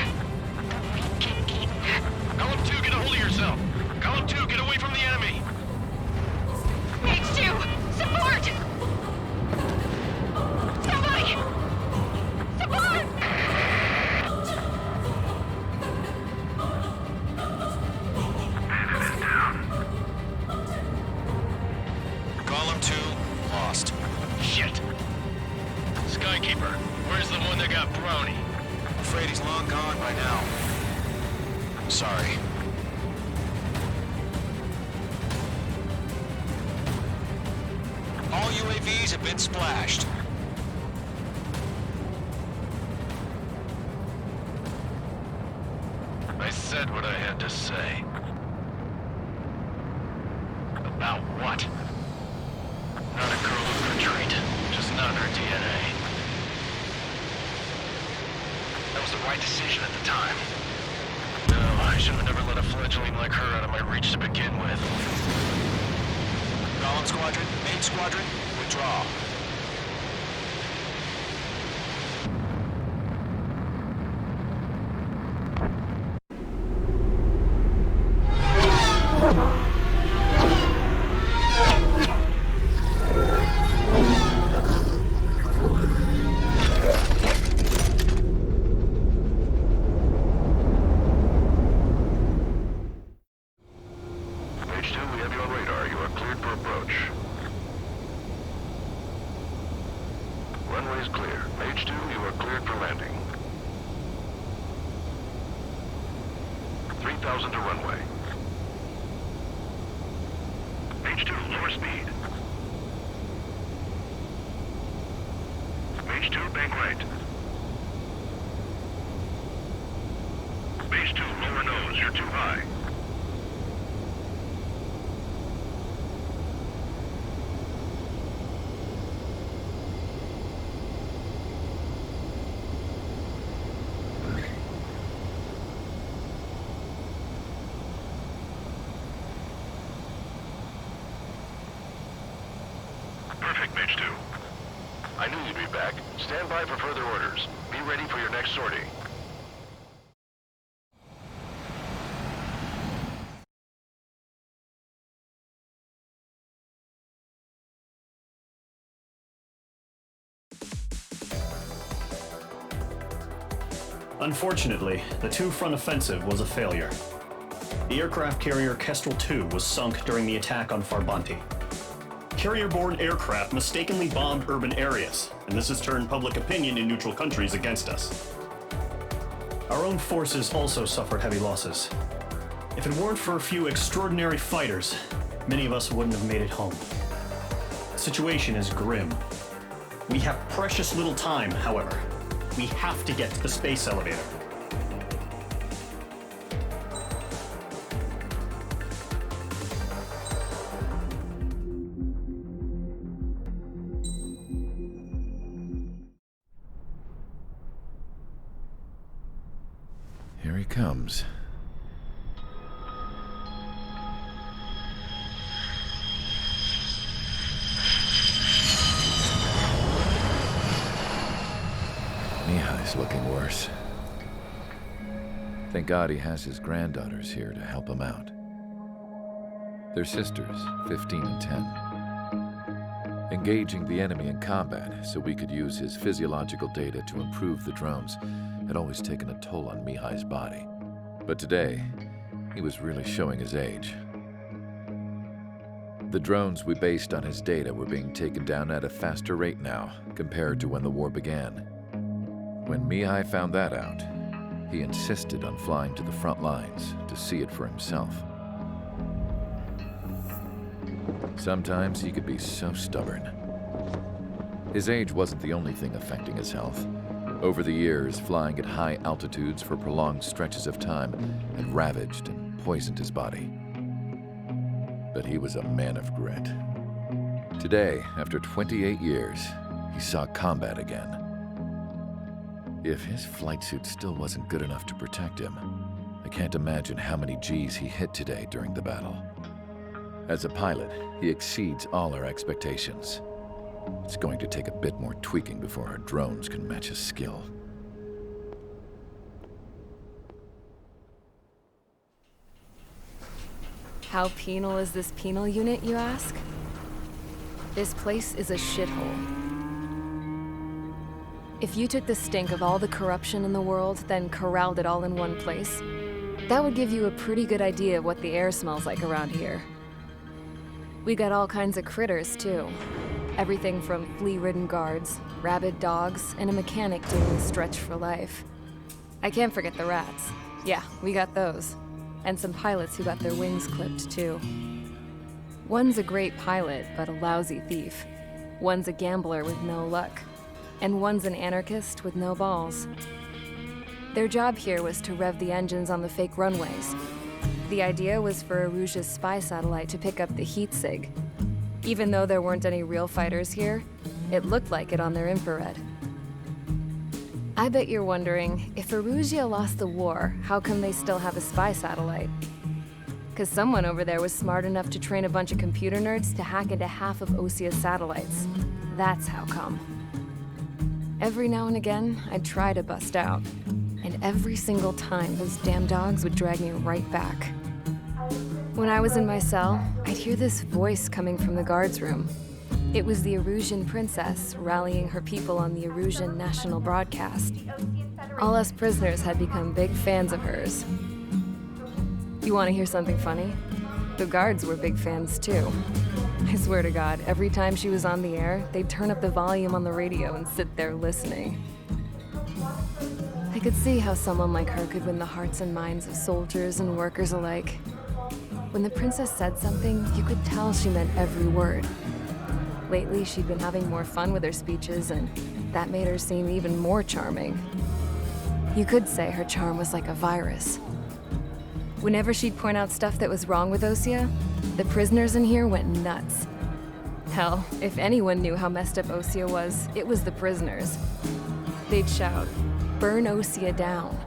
The weak get eaten. Golem 2, get a hold of yourself. Golem 2, get away from the enemy. Mage 2! Support! Somebody! Support! Golem 2, lost. Shit. Skykeeper, where's the one that got brownie? I'm afraid he's long gone by now. Sorry. All UAVs have been splashed. I said what I had to say. About what? Not a girl who'd retreat, just not her DNA. That was the right decision at the time. No, I should have never let a fledgling like her out of my reach to begin with. Golem Squadron, Mage Squadron, withdraw. 10,000 to runway. Mage 2, lower speed. Mage 2, bank right. Mage 2, lower nose, you're too high. Perfect, Mage 2. I knew you'd be back. Stand by for further orders. Be ready for your next sortie. Unfortunately, the two-front offensive was a failure. The aircraft carrier Kestrel II was sunk during the attack on Farbanti. Carrier-borne aircraft mistakenly bombed urban areas, and this has turned public opinion in neutral countries against us. Our own forces also suffered heavy losses. If it weren't for a few extraordinary fighters, many of us wouldn't have made it home. The situation is grim. We have precious little time, however. We have to get to the space elevator. Here he comes. Mihai's looking worse. Thank God he has his granddaughters here to help him out. They're sisters, 15 and 10. Engaging the enemy in combat so we could use his physiological data to improve the drones had always taken a toll on Mihai's body. But today, he was really showing his age. The drones we based on his data were being taken down at a faster rate now compared to when the war began. When Mihai found that out, he insisted on flying to the front lines to see it for himself. Sometimes he could be so stubborn. His age wasn't the only thing affecting his health. Over the years, flying at high altitudes for prolonged stretches of time had ravaged and poisoned his body. But he was a man of grit. Today, after 28 years, he saw combat again. If his flight suit still wasn't good enough to protect him, I can't imagine how many G's he hit today during the battle. As a pilot, he exceeds all our expectations. It's going to take a bit more tweaking before our drones can match his skill. How penal is this penal unit, you ask? This place is a shithole. If you took the stink of all the corruption in the world, then corralled it all in one place, that would give you a pretty good idea of what the air smells like around here. We got all kinds of critters, too. Everything from flea-ridden guards, rabid dogs, and a mechanic doing the stretch for life. I can't forget the rats. Yeah, we got those. And some pilots who got their wings clipped, too. One's a great pilot, but a lousy thief. One's a gambler with no luck. And one's an anarchist with no balls. Their job here was to rev the engines on the fake runways. The idea was for Aruja's spy satellite to pick up the heat sig. Even though there weren't any real fighters here, it looked like it on their infrared. I bet you're wondering, if Aruja lost the war, how come they still have a spy satellite? 'Cause someone over there was smart enough to train a bunch of computer nerds to hack into half of Osia's satellites. That's how come. Every now and again, I'd try to bust out. And every single time, those damn dogs would drag me right back. When I was in my cell, I'd hear this voice coming from the guards room. It was the Erusian princess rallying her people on the Erusian national broadcast. All us prisoners had become big fans of hers. You want to hear something funny? The guards were big fans too. I swear to God, every time she was on the air, they'd turn up the volume on the radio and sit there listening. I could see how someone like her could win the hearts and minds of soldiers and workers alike. When the princess said something, you could tell she meant every word. Lately, she'd been having more fun with her speeches, and that made her seem even more charming. You could say her charm was like a virus. Whenever she'd point out stuff that was wrong with Osea, the prisoners in here went nuts. Hell, if anyone knew how messed up Osea was, it was the prisoners. They'd shout, "Burn Osea down."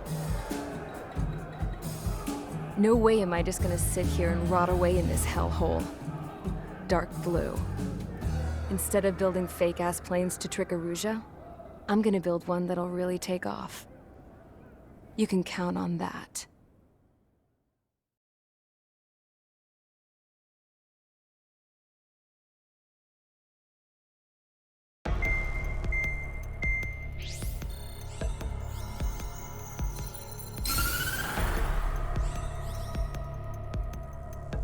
No way am I just gonna sit here and rot away in this hellhole. Dark blue. Instead of building fake-ass planes to trick Erusea, I'm gonna build one that'll really take off. You can count on that.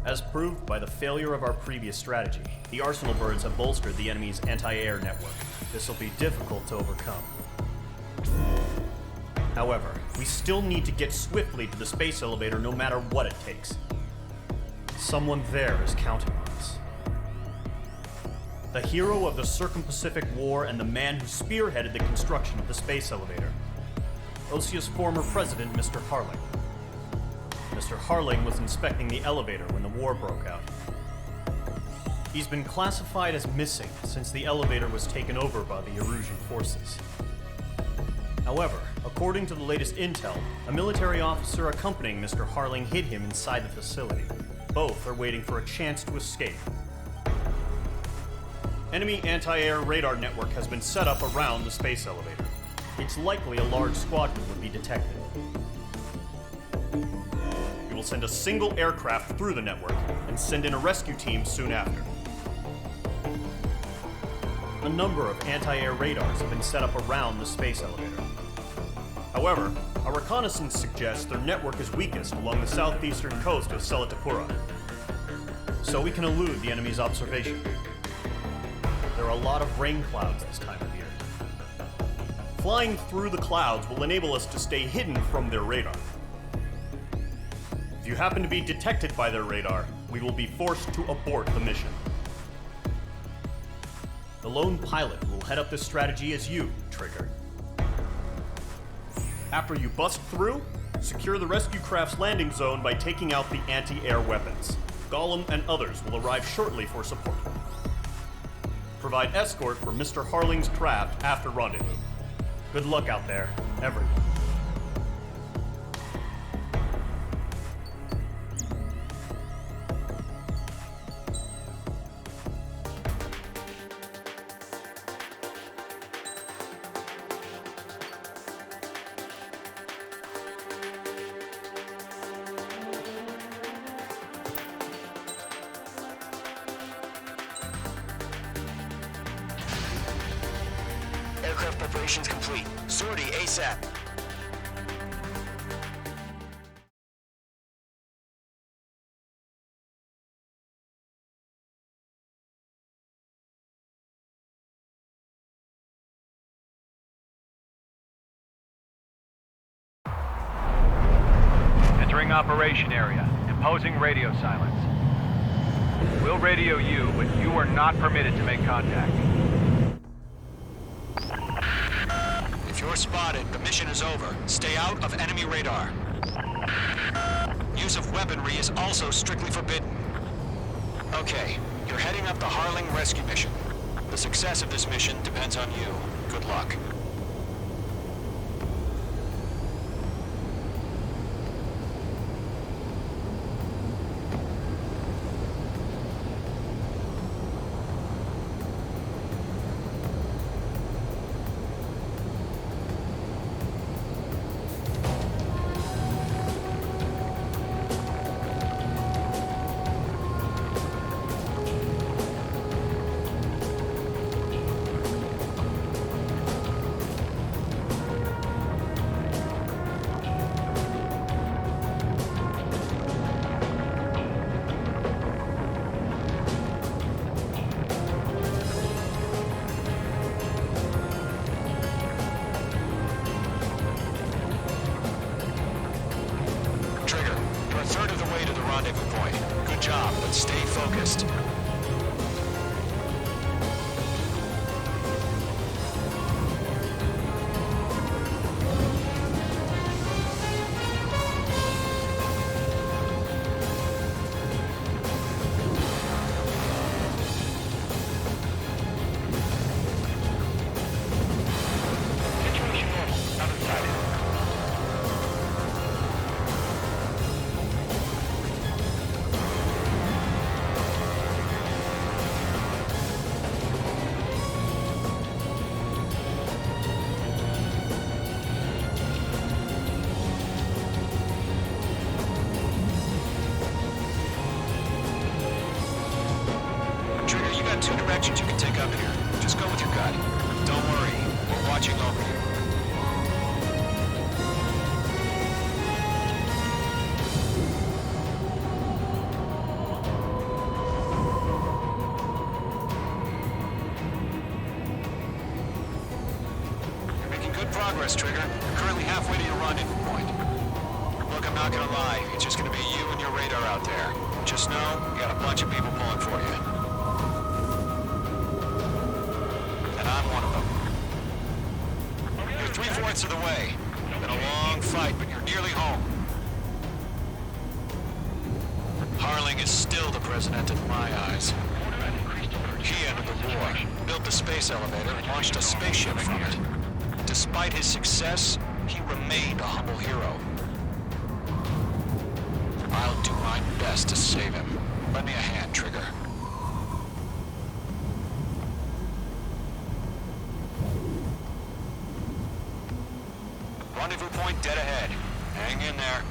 As proved by the failure of our previous strategy, the Arsenal birds have bolstered the enemy's anti-air network. This will be difficult to overcome. However, we still need to get swiftly to the space elevator no matter what it takes. Someone there is counting on us. The hero of the Circum-Pacific War and the man who spearheaded the construction of the space elevator. Osea's former president, Mr. Harling. Mr. Harling was inspecting the elevator when the war broke out. He's been classified as missing since the elevator was taken over by the Erusian forces. However, according to the latest intel, a military officer accompanying Mr. Harling hid him inside the facility. Both are waiting for a chance to escape. Enemy anti-air radar network has been set up around the space elevator. It's likely a large squadron would be detected. We will send a single aircraft through the network and send in a rescue team soon after. A number of anti-air radars have been set up around the space elevator. However, our reconnaissance suggests their network is weakest along the southeastern coast of Selatapura, so we can elude the enemy's observation. There are a lot of rain clouds this time of year. Flying through the clouds will enable us to stay hidden from their radar. If you happen to be detected by their radar, we will be forced to abort the mission. The lone pilot will head up this strategy as you, Trigger. After you bust through, secure the rescue craft's landing zone by taking out the anti-air weapons. Gollum and others will arrive shortly for support. Provide escort for Mr. Harling's craft after rendezvous. Good luck out there, everyone. Aircraft preparations complete. Sortie ASAP. Entering operation area. Imposing radio silence. We'll radio you, but you are not permitted to make contact. If you're spotted, the mission is over. Stay out of enemy radar. Use of weaponry is also strictly forbidden. Okay, you're heading up the Harling rescue mission. The success of this mission depends on you. Good luck. You're a third of the way to the rendezvous point. Good job, but stay focused. Situation normal. Out of sight. Trigger, you got two directions you can take up here. Just go with your gut. Don't worry, we're watching over you. You're making good progress, Trigger. You're currently halfway to your rendezvous point. Look, I'm not gonna lie. It's just gonna be you and your radar out there. Just know, you got a bunch of people pulling for you. And I'm one of them. You're 3/4 of the way. Been a long fight, but you're nearly home. Harling is still the president in my eyes. He ended the war, built the space elevator, and launched a spaceship from it. Despite his success, he remained a humble hero. I'll do my best to save him. Lend me a hand, Trigger. Rendezvous point dead ahead. Hang in there.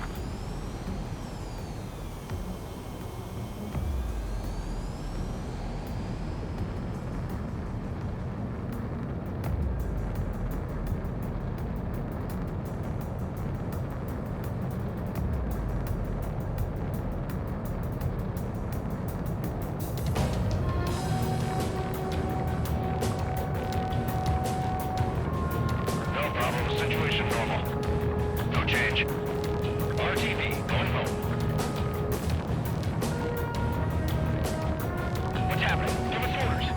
No problem. Situation normal. No change. RTV, going home. What's happening? Give us orders.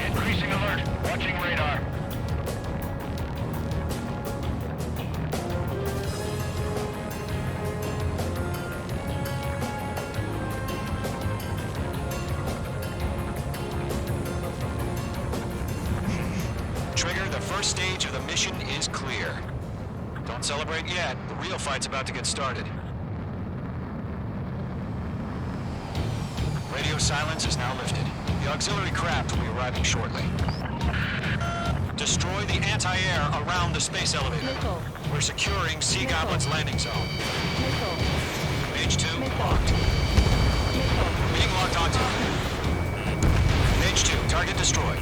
Increasing alert. Watching radar. Trigger, the first stage of the mission is clear. Don't celebrate yet. The real fight's about to get started. Radio silence is now lifted. The auxiliary craft will be arriving shortly. Destroy the anti-air around the space elevator. Missile. We're securing Sea Goblin's landing zone. Missile. Page 2, Missile. locked. Missile. Being locked onto. Page 2, target destroyed.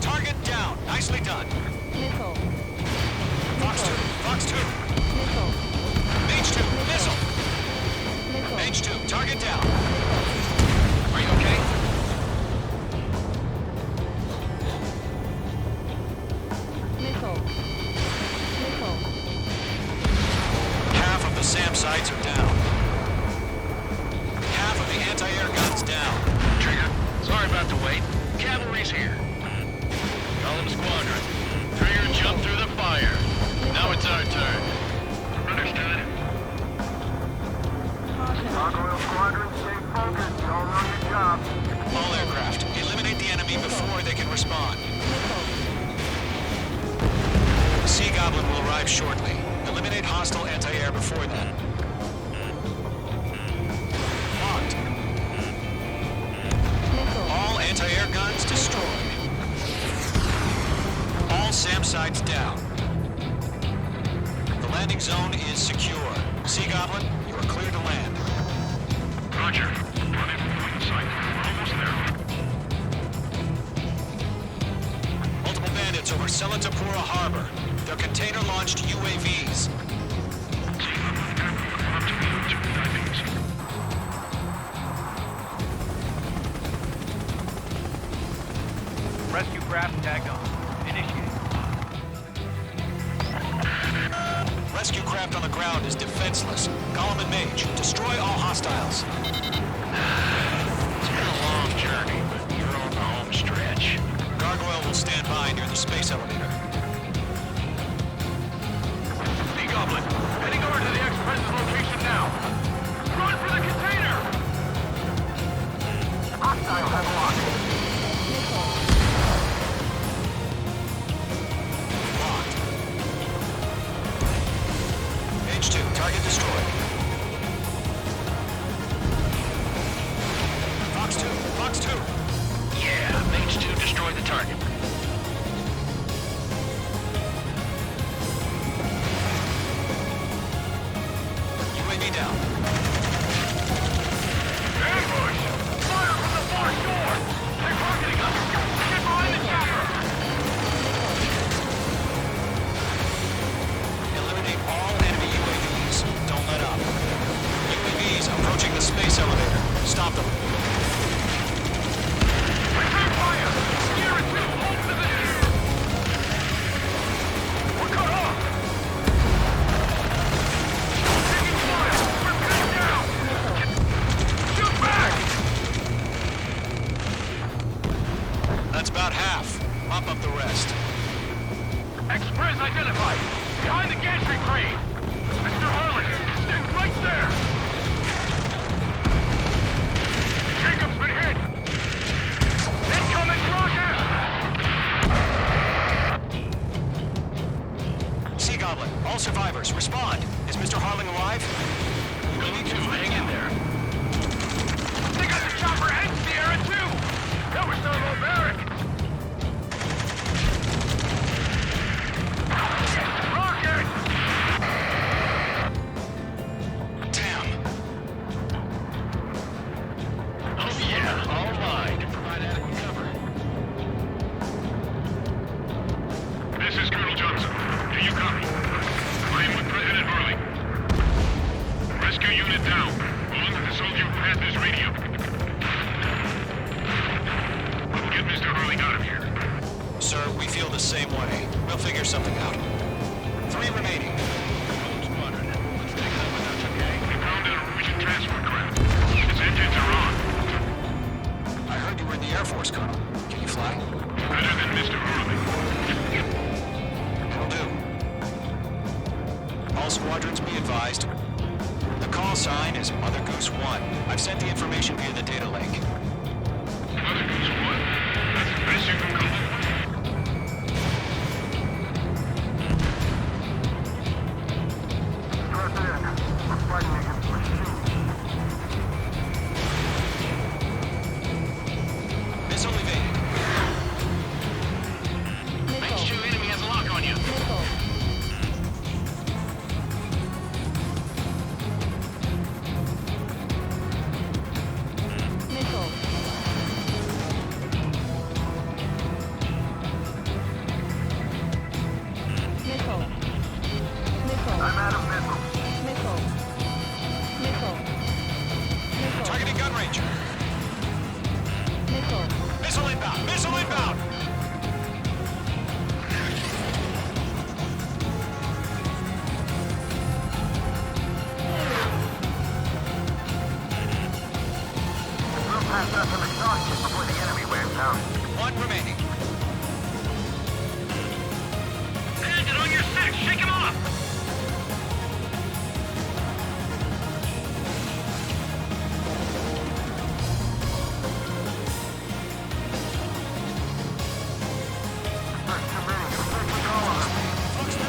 Target down. Nicely done. Missile. Fox 2, Fox 2. Missile. Page 2, missile. Missile. Page 2, target down. Are you okay? Missile. Missile. Half of the SAM sites are down. Half of the anti-air guns down. Trigger, sorry about the wait. Cavalry's here. Call them squadron. Trigger jumped through the fire. Now it's our turn. Understood. Gargoyle Squadron, stay focused. Y'all know your job. All aircraft, eliminate the enemy before they can respond. Sea Goblin will arrive shortly. Eliminate hostile anti-air before then. Locked. All anti-air guns destroyed. All SAM sites down. The landing zone is secure. Sea Goblin, you are clear to land. Roger. Rendezvous point in sight. We're almost there. Multiple bandits over Selatapura Harbor. They're container-launched UAVs. Rescue craft tagged on. Initiate. Rescue craft aircraft on the ground is defenseless. Gollum and Mage, destroy all hostiles. It's been a long journey, but you're on the home stretch. Gargoyle will stand by near the space elevator. Sea Goblin, heading over to the Express's location now. Run for the container! Hostile have locked. Locked. Mage 2, target destroyed. Fox 2, Fox 2. Yeah, Mage 2 destroyed the target. UAV down. Ambush! Fire from the far shore! They're targeting us! Get behind the chopper! Eliminate all enemy UAVs. Don't let up. UAVs approaching the space elevator. Stop them. Return fire! Sierra 2, hold position! We're cut off! Taking fire! We're pinned down! Shoot back! That's about half. Mop up the rest. Express identified! Behind the gantry crane! Mr. Harlan, stand right there! Jacob's been hit! Incoming rocket! Sea Goblin, all survivors, respond. Is Mr. Harling alive? Goblin 2, hang in there. They got the chopper and Sierra too! That was so barbaric! Rocket! Damn. Oh yeah, all mine. Provide adequate cover. This is Colonel Johnson. Do you copy? I am with President Harley. Rescue unit down. Along with the soldier who passed his radio. We'll get Mr. Harley out of here. Sir, we feel the same way. We'll figure something out. 3 remaining. Squadron, let's take that when that's okay. We found a Norwegian transport craft. Its engines are on. I heard you were in the Air Force, Colonel. Can you fly? Better than Mr. Harley. Will do. All squadrons be advised. The call sign is Mother Goose 1. I've sent the information via the data link. Mother Goose 1? That's the best you can call it. President, we're fighting against machines. Missile evaded. Mage 2 enemy has a lock on you. I'm out of missiles. Targeting gun range. Missile inbound! Missile inbound! We'll pass out some exhaustion before the enemy wears out. 1 remaining. Bandit on your 6! Shake him off! There's too many. We're taking all of them. Fox 3.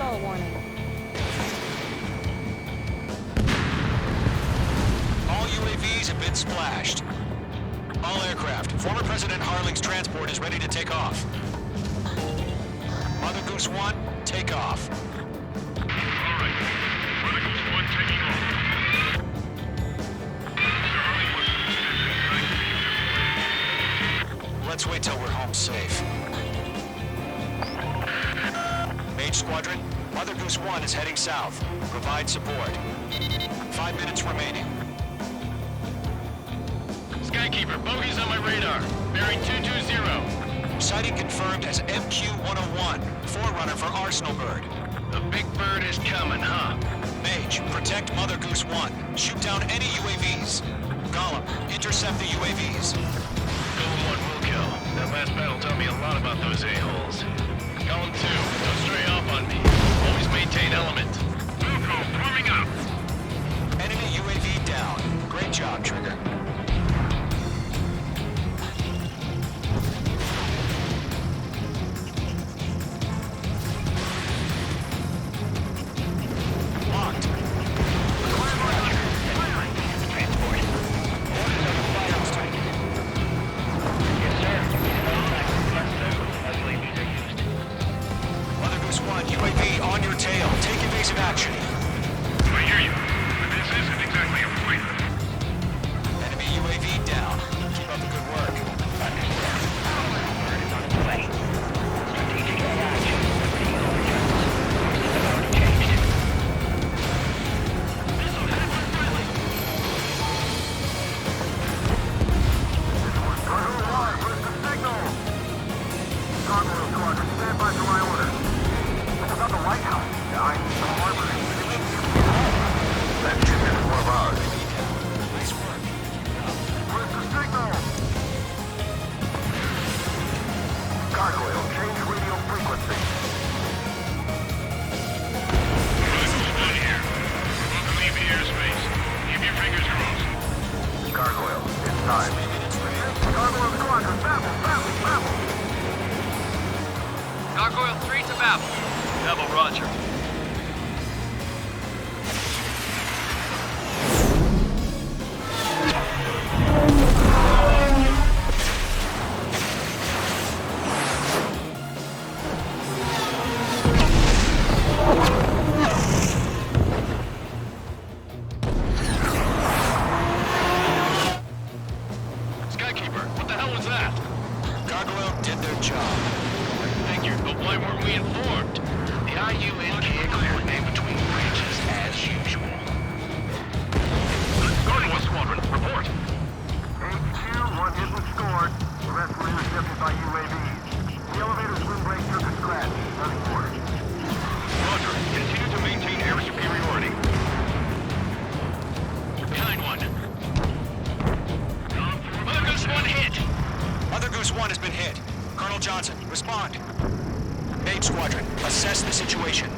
Stall warning. All UAVs have been splashed. All aircraft, former President Harling's transport is ready to take off. Mother Goose 1, take off. Alright. Mother Goose 1 taking off. Mr. Harling wants to extend Let's wait till we're home safe. Mage Squadron, Mother Goose 1 is heading south. Provide support. 5 minutes remaining. Skykeeper, bogey's on my radar. Bearing 220. Sighting confirmed as MQ-101, forerunner for Arsenal Bird. The big bird is coming, huh? Mage, protect Mother Goose 1. Shoot down any UAVs. Gollum, intercept the UAVs. Golem 1 will kill. That last battle taught me a lot about those a-holes. Golem 2, don't stray off on me. Always maintain element. Wilco, warming up. Enemy UAV down. Great job, Trigger. Locked. Mother Goose 1, UAV on your tail. Take evasive action. I hear you. But this isn't exactly a fight. Enemy UAV down. Keep up the good work. Where's the signal? Gargoyle Squadron, stand by for my order. What about the White House? I need some armor. That ship is one of ours. Nice work. Where's the signal? Gargoyle, change radio frequency. Mother Goose 1 here. We're about to leave the airspace. Keep your fingers crossed. Gargoyle, it's time. Gargoyle Squadron, babble, babble, babble. Gargoyle 3 to Babel. Double Roger. Skykeeper, what the hell was that? Gargoyle did their job. Figured, but why weren't we informed? The IUNK cleared name between branches as usual. Gargoyle Squadron, report. HQ, one hit was scored. The rest were intercepted by UAVs. The elevator's wind brake took a scratch. Running for it. Roger. Continue to maintain air superiority. Behind one. Mother Goose 1 hit. Mother Goose 1 has been hit. Colonel Johnson, respond. Mage Squadron, assess the situation.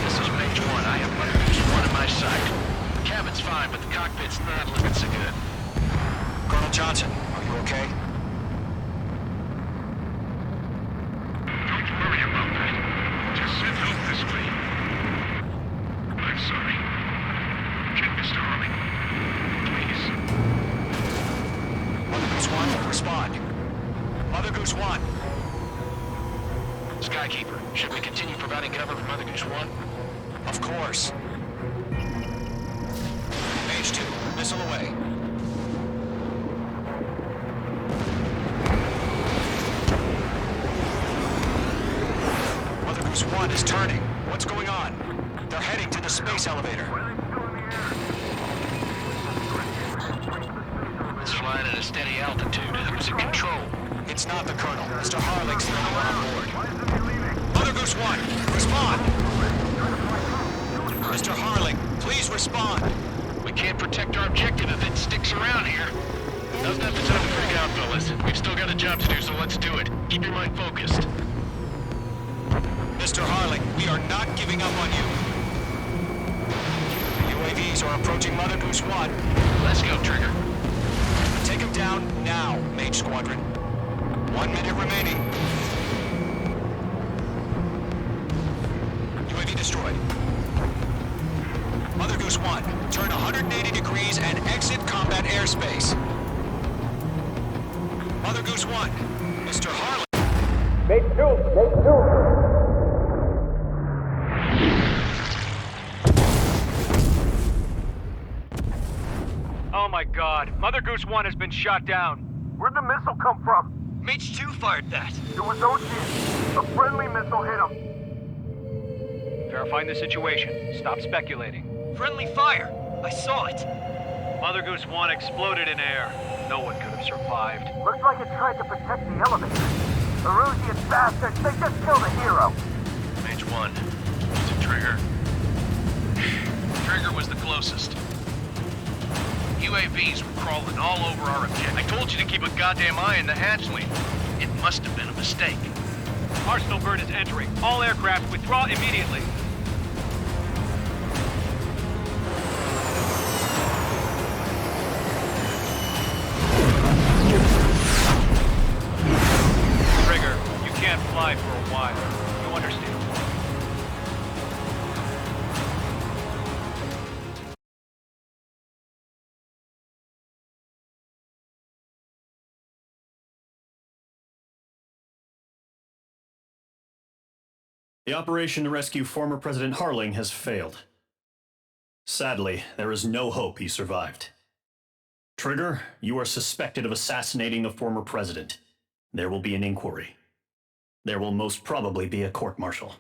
This is Mage 1. I have Mother Goose 1 in my sight. The cabin's fine, but the cockpit's not looking so good. Colonel Johnson, are you okay? Don't worry about that. Just send help this way. I'm sorry. Get Mr. Harling. Please. Mother Goose 1, respond. Mother Goose 1. Skykeeper, should we continue providing cover for Mother Goose 1? Of course. Mage 2, missile away. Mother Goose 1 is turning. What's going on? They're heading to the space elevator. It's flying at a steady altitude. Who's in control? It's not the Colonel. Mr. Harling's the only one on board. Mother Goose 1, respond! Mr. Harling, please respond! We can't protect our objective if it sticks around here. Now's not the time to freak out, fellas. We've still got a job to do, so let's do it. Keep your mind focused. Mr. Harling, we are not giving up on you. The UAVs are approaching Mother Goose 1. Let's go, Trigger. Take him down now, Mage Squadron. 1 minute remaining. destroyed. Mother Goose 1, turn 180 degrees and exit combat airspace. Mother Goose 1, Mr. Harlan. Mate 2, Mate 2. Oh my god, Mother Goose 1 has been shot down. Where'd the missile come from? Mage 2 fired that. It was Ocean. A friendly missile hit him. Verifying the situation. Stop speculating. Friendly fire. I saw it. Mother Goose 1 exploded in air. No one could have survived. Looks like it tried to protect the elevator. Erusian bastards, they just killed a hero. Mage 1. Is it Trigger? Trigger was the closest. UAVs were crawling all over our objective. I told you to keep a goddamn eye in the hatchling. It must have been a mistake. Arsenal bird is entering. All aircraft withdraw immediately. Trigger, you can't fly for a while. You understand? The operation to rescue former President Harling has failed. Sadly, there is no hope he survived. Trigger, you are suspected of assassinating the former president. There will be an inquiry. There will most probably be a court-martial.